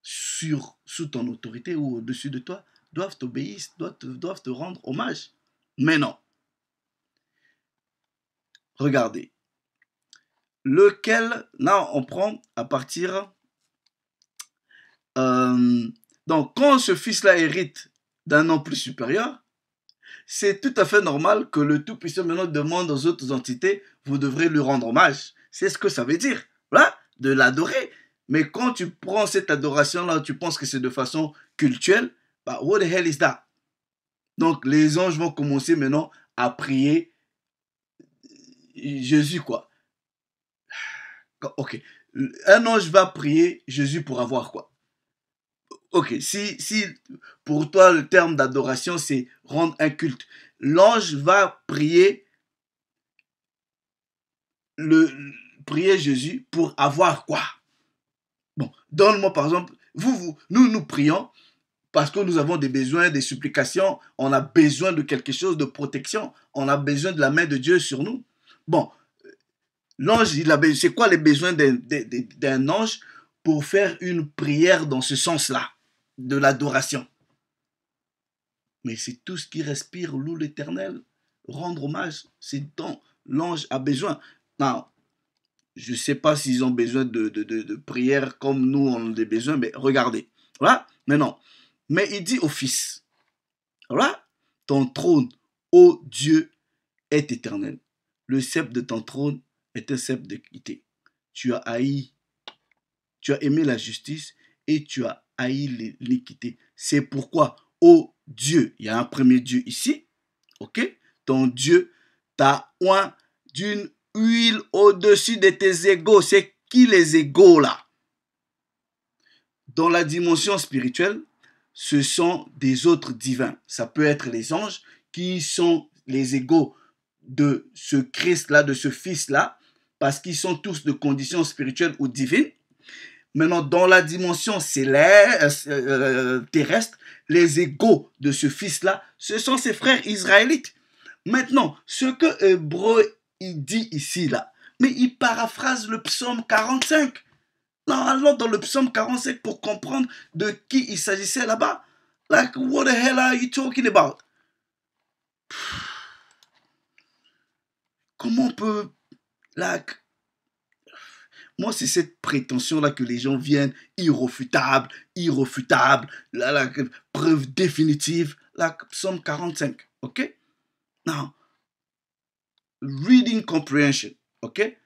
sous ton autorité ou au-dessus de toi doivent t'obéir, doivent te rendre hommage. Mais non. Regardez. Lequel, là, on prend à partir... donc, quand ce fils-là hérite d'un nom plus supérieur, c'est tout à fait normal que le Tout-Puissant maintenant demande aux autres entités, vous devrez lui rendre hommage. C'est ce que ça veut dire, voilà, de l'adorer. Mais quand tu prends cette adoration-là, tu penses que c'est de façon cultuelle, bah, what the hell is that? Donc, les anges vont commencer maintenant à prier Jésus, quoi. Ok, un ange va prier Jésus pour avoir quoi? Ok, si pour toi le terme d'adoration c'est rendre un culte, l'ange va prier Jésus pour avoir quoi? Bon, donne-moi par exemple, nous prions parce que nous avons des besoins, des supplications, on a besoin de quelque chose, de protection, on a besoin de la main de Dieu sur nous. Bon, l'ange, c'est quoi les besoins d'un ange pour faire une prière dans ce sens-là, de l'adoration? Mais c'est tout ce qui respire, loue l'Éternel, rendre hommage, c'est dont l'ange a besoin. Non, je ne sais pas s'ils ont besoin de prière comme nous on a des besoins, mais regardez, voilà, mais non. Mais il dit au Fils, voilà, ton trône, ô Dieu, est éternel. Le sceptre de ton trône est un sceptre d'équité. Tu as aimé la justice et tu as haï l'iniquité. C'est pourquoi, ô Dieu, il y a un premier Dieu ici, ok? Ton Dieu t'a oint d'une huile au-dessus de tes égaux. C'est qui les égaux là? Dans la dimension spirituelle, ce sont des autres divins. Ça peut être les anges qui sont les égaux de ce Christ-là, de ce Fils-là, parce qu'ils sont tous de conditions spirituelles ou divines. Maintenant, dans la dimension terrestre, les égaux de ce Fils-là, ce sont ses frères israélites. Maintenant, ce que Hébreu il dit ici, là, mais il paraphrase le psaume 45. Non, allons dans le psaume 45 pour comprendre de qui il s'agissait là-bas. Like, what the hell are you talking about? Comment on peut... Like, moi, c'est cette prétention-là que les gens viennent irréfutable, la preuve définitive, la psaume 45, ok? Now, reading comprehension, ok?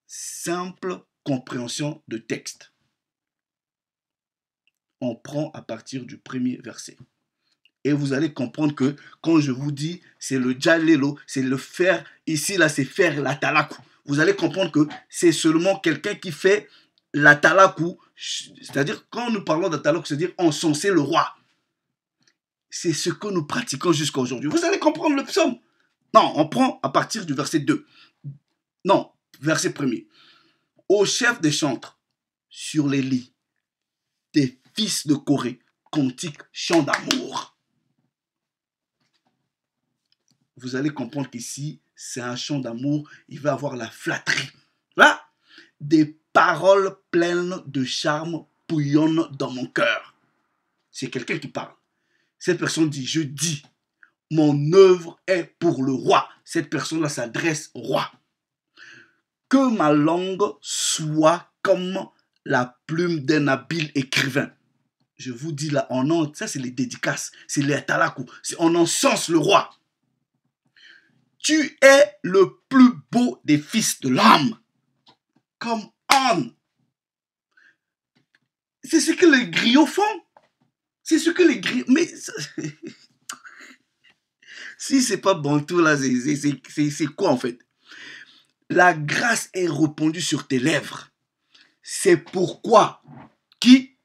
Simple compréhension de texte. On prend à partir du premier verset. Et vous allez comprendre que quand je vous dis, c'est le jalelo, c'est le faire, ici là c'est faire la talakou. Vous allez comprendre que c'est seulement quelqu'un qui fait la talakou. C'est-à-dire, quand nous parlons de talakou, c'est-à-dire encenser le roi. C'est ce que nous pratiquons jusqu'à aujourd'hui. Vous allez comprendre le psaume. Non, on prend à partir du verset 2. Non, verset 1er. Au chef des chantres, sur les lits, des fils de Corée, cantique, chant d'amour. Vous allez comprendre qu'ici, c'est un chant d'amour. Il va avoir la flatterie. Là, des paroles pleines de charme bouillonnent dans mon cœur. C'est quelqu'un qui parle. Cette personne dit, je dis, mon œuvre est pour le roi. Cette personne-là s'adresse au roi. Que ma langue soit comme la plume d'un habile écrivain. Je vous dis là, ça c'est les dédicaces, c'est les talakou, on encense le roi. Tu es le plus beau des fils de l'âme. Come on. C'est ce que les griots font. C'est ce que les griots... Mais... si c'est pas bantou là, c'est quoi en fait? La grâce est répandue sur tes lèvres. C'est pourquoi qui?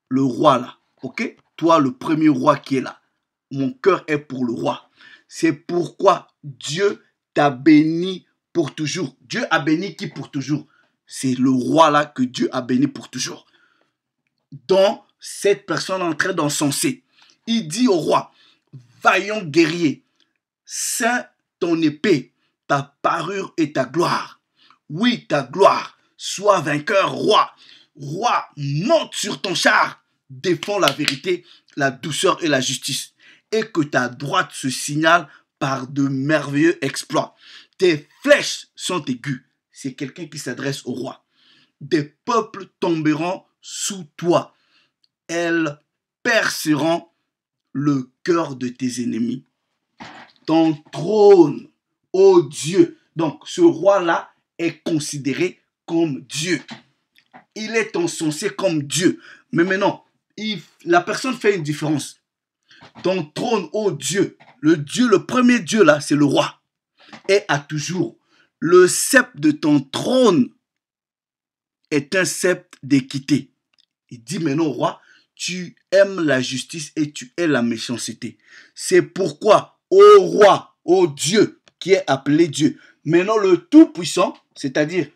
Le roi là. Ok? Toi le premier roi qui est là. Mon cœur est pour le roi. C'est pourquoi Dieu t'a béni pour toujours. Dieu a béni qui pour toujours? C'est le roi là que Dieu a béni pour toujours. Donc, cette personne est en train d'encenser. Il dit au roi, vaillant guerrier, ceins ton épée, ta parure et ta gloire. Oui, ta gloire. Sois vainqueur, roi. Roi, monte sur ton char. défend la vérité, la douceur et la justice. Et que ta droite se signale par de merveilleux exploits. Tes flèches sont aiguës. C'est quelqu'un qui s'adresse au roi. Des peuples tomberont sous toi. Elles perceront le cœur de tes ennemis. Ton trône, ô Dieu. Donc, ce roi-là est considéré comme Dieu. Il est encensé comme Dieu. Mais maintenant, la personne fait une différence. Ton trône, ô Dieu, le premier Dieu là, c'est le roi. Et à toujours, le sceptre de ton trône est un sceptre d'équité. Il dit maintenant, roi, tu aimes la justice et tu hais la méchanceté. C'est pourquoi, ô roi, ô Dieu, qui est appelé Dieu, maintenant le Tout-Puissant, c'est-à-dire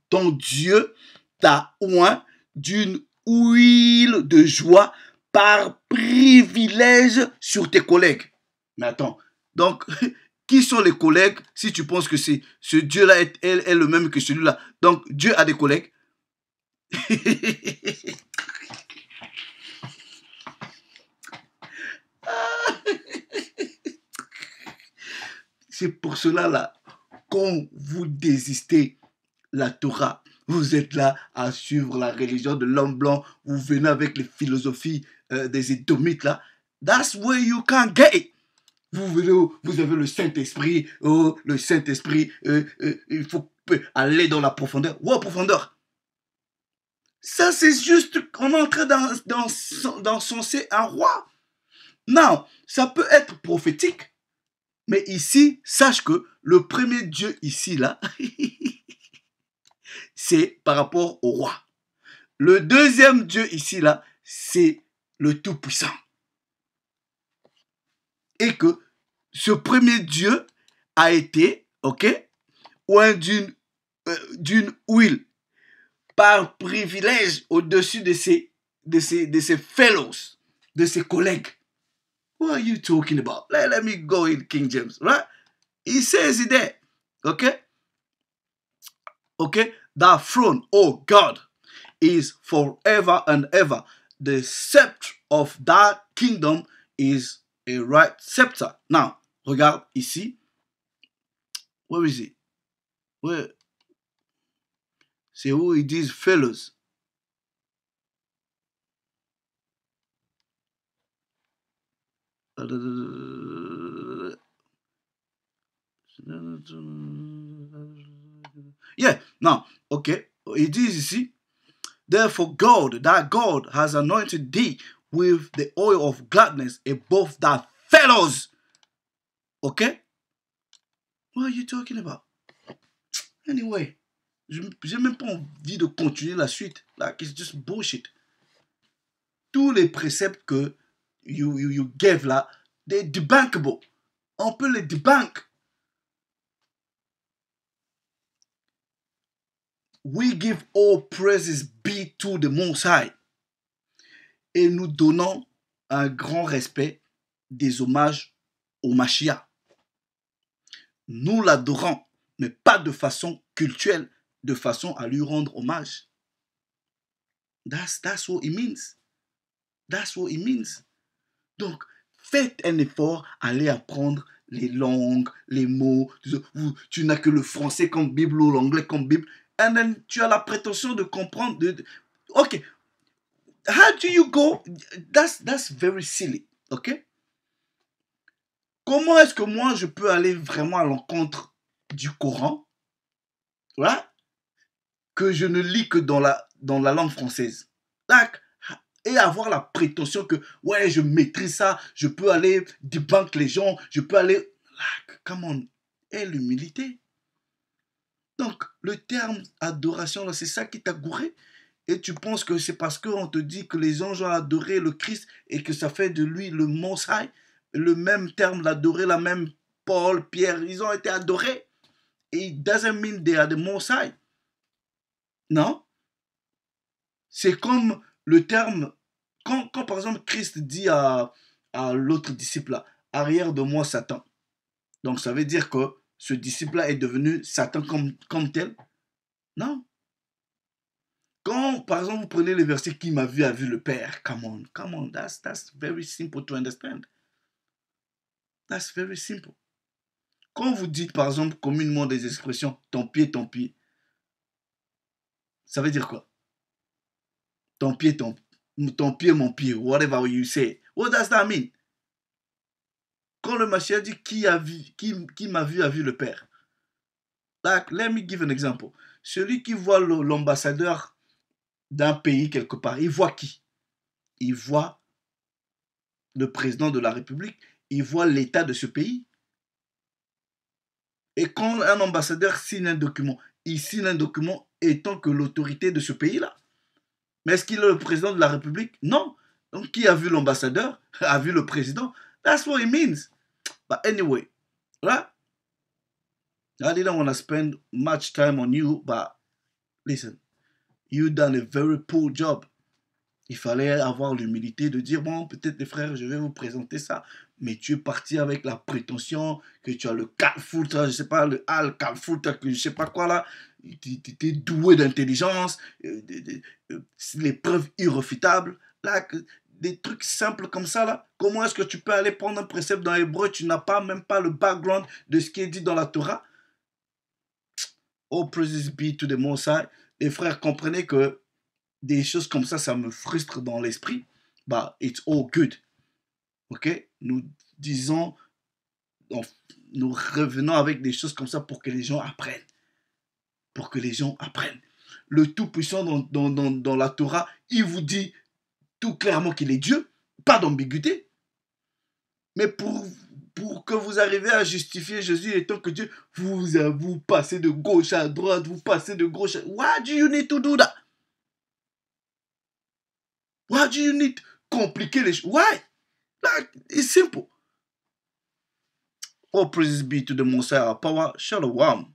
ton Dieu, t'a oint d'une huile de joie par privilège sur tes collègues. Mais attends, donc, qui sont les collègues si tu penses que ce Dieu-là est le même que celui-là? Donc, Dieu a des collègues. C'est pour cela, là, quand vous désistez la Torah, vous êtes là à suivre la religion de l'homme blanc, vous venez avec les philosophies des Édomites, là. That's where you can't get it. Vous avez le Saint-Esprit, oh, le Saint-Esprit, il faut aller dans la profondeur. Wow, profondeur. Ça, c'est juste qu'on est en train d'encenser un roi. Non, ça peut être prophétique. Mais ici, sache que le premier Dieu ici, là, c'est par rapport au roi. Le deuxième Dieu ici, là, c'est le Tout-Puissant. Et que ce premier Dieu a été, ok, oint d'une huile par privilège au-dessus de ses fellows, de ses collègues. What are you talking about? Let me go in King James, right? He says it there, okay? Okay, that throne, oh God, is forever and ever. The scepter of that kingdom is a right scepter. Now, regarde ici. Where is it? Where? C'est où ils disent fellows. Yeah, now, okay, it is ici. Therefore God, that God has anointed thee with the oil of gladness above thy fellows. Okay? What are you talking about? Anyway, j'ai même pas envie de continuer la suite. Like, it's just bullshit. Tous les préceptes que you gave là, they're debunkable. On peut les debunk. We give all praises be to the Most High. Et nous donnons un grand respect des hommages au Mashiach. Nous l'adorons, mais pas de façon cultuelle, de façon à lui rendre hommage. That's what it means. That's what it means. Donc, faites un effort, allez apprendre les langues, les mots. Tu n'as que le français comme Bible ou l'anglais comme Bible. And then tu as la prétention de comprendre. Ok. How do you go? That's very silly. Ok? Comment est-ce que moi je peux aller vraiment à l'encontre du Coran? Voilà. Que je ne lis que dans la langue française. Like, et avoir la prétention que, ouais, je maîtrise ça, je peux aller debunk les gens, je peux aller... Like, come on. Et l'humilité. Donc, le terme adoration, c'est ça qui t'a gouré. Et tu penses que c'est parce qu'on te dit que les anges ont adoré le Christ et que ça fait de lui le Most High. Le même terme, l'adorer, la même Paul, Pierre, ils ont été adorés. Et it doesn't mean they are the Most High. Non. C'est comme le terme, quand par exemple Christ dit à l'autre disciple là, arrière de moi Satan. Donc ça veut dire que ce disciple-là est devenu Satan comme tel? Non. Quand, par exemple, vous prenez le verset qui m'a vu a vu le Père. Come on, that's very simple to understand. That's very simple. Quand vous dites, par exemple, communément des expressions, ton pied, ça veut dire quoi? Ton pied, mon pied, whatever you say. What does that mean? Quand le Mashiach dit qui m'a vu a vu le Père. Like, let me give an example. Celui qui voit l'ambassadeur d'un pays quelque part, il voit qui? Il voit le président de la République, il voit l'état de ce pays. Et quand un ambassadeur signe un document, il signe un document étant que l'autorité de ce pays-là. Mais est-ce qu'il est le président de la République? Non. Donc qui a vu l'ambassadeur a vu le président. That's what it means. But anyway, right? I didn't want to spend much time on you, but listen, you done a very poor job. Il fallait avoir l'humilité de dire, bon, peut-être les frères, je vais vous présenter ça. Mais tu es parti avec la prétention que tu as le calfoutre, je sais pas, le calfoutre, que je sais pas quoi là. Tu es doué d'intelligence, les preuves irréfutables. Là, des trucs simples comme ça là. Comment est-ce que tu peux aller prendre un précepte dans l'hébreu? Tu n'as pas même pas le background de ce qui est dit dans la Torah. Oh, praises be to the Most High. Les frères, comprenez que des choses comme ça me frustre dans l'esprit. Bah, it's all good. Ok? Nous disons, nous revenons avec des choses comme ça pour que les gens apprennent. Pour que les gens apprennent. Le Tout-Puissant dans la Torah, il vous dit tout clairement qu'il est Dieu. Pas d'ambiguïté. Mais pour que vous arriviez à justifier Jésus étant que Dieu, vous passez de gauche à droite, vous passez de gauche à... Why do you need to do that? Why do you need to compliquer les choses? Why? Like, it's simple. All praises be to the Most High, power, shalom.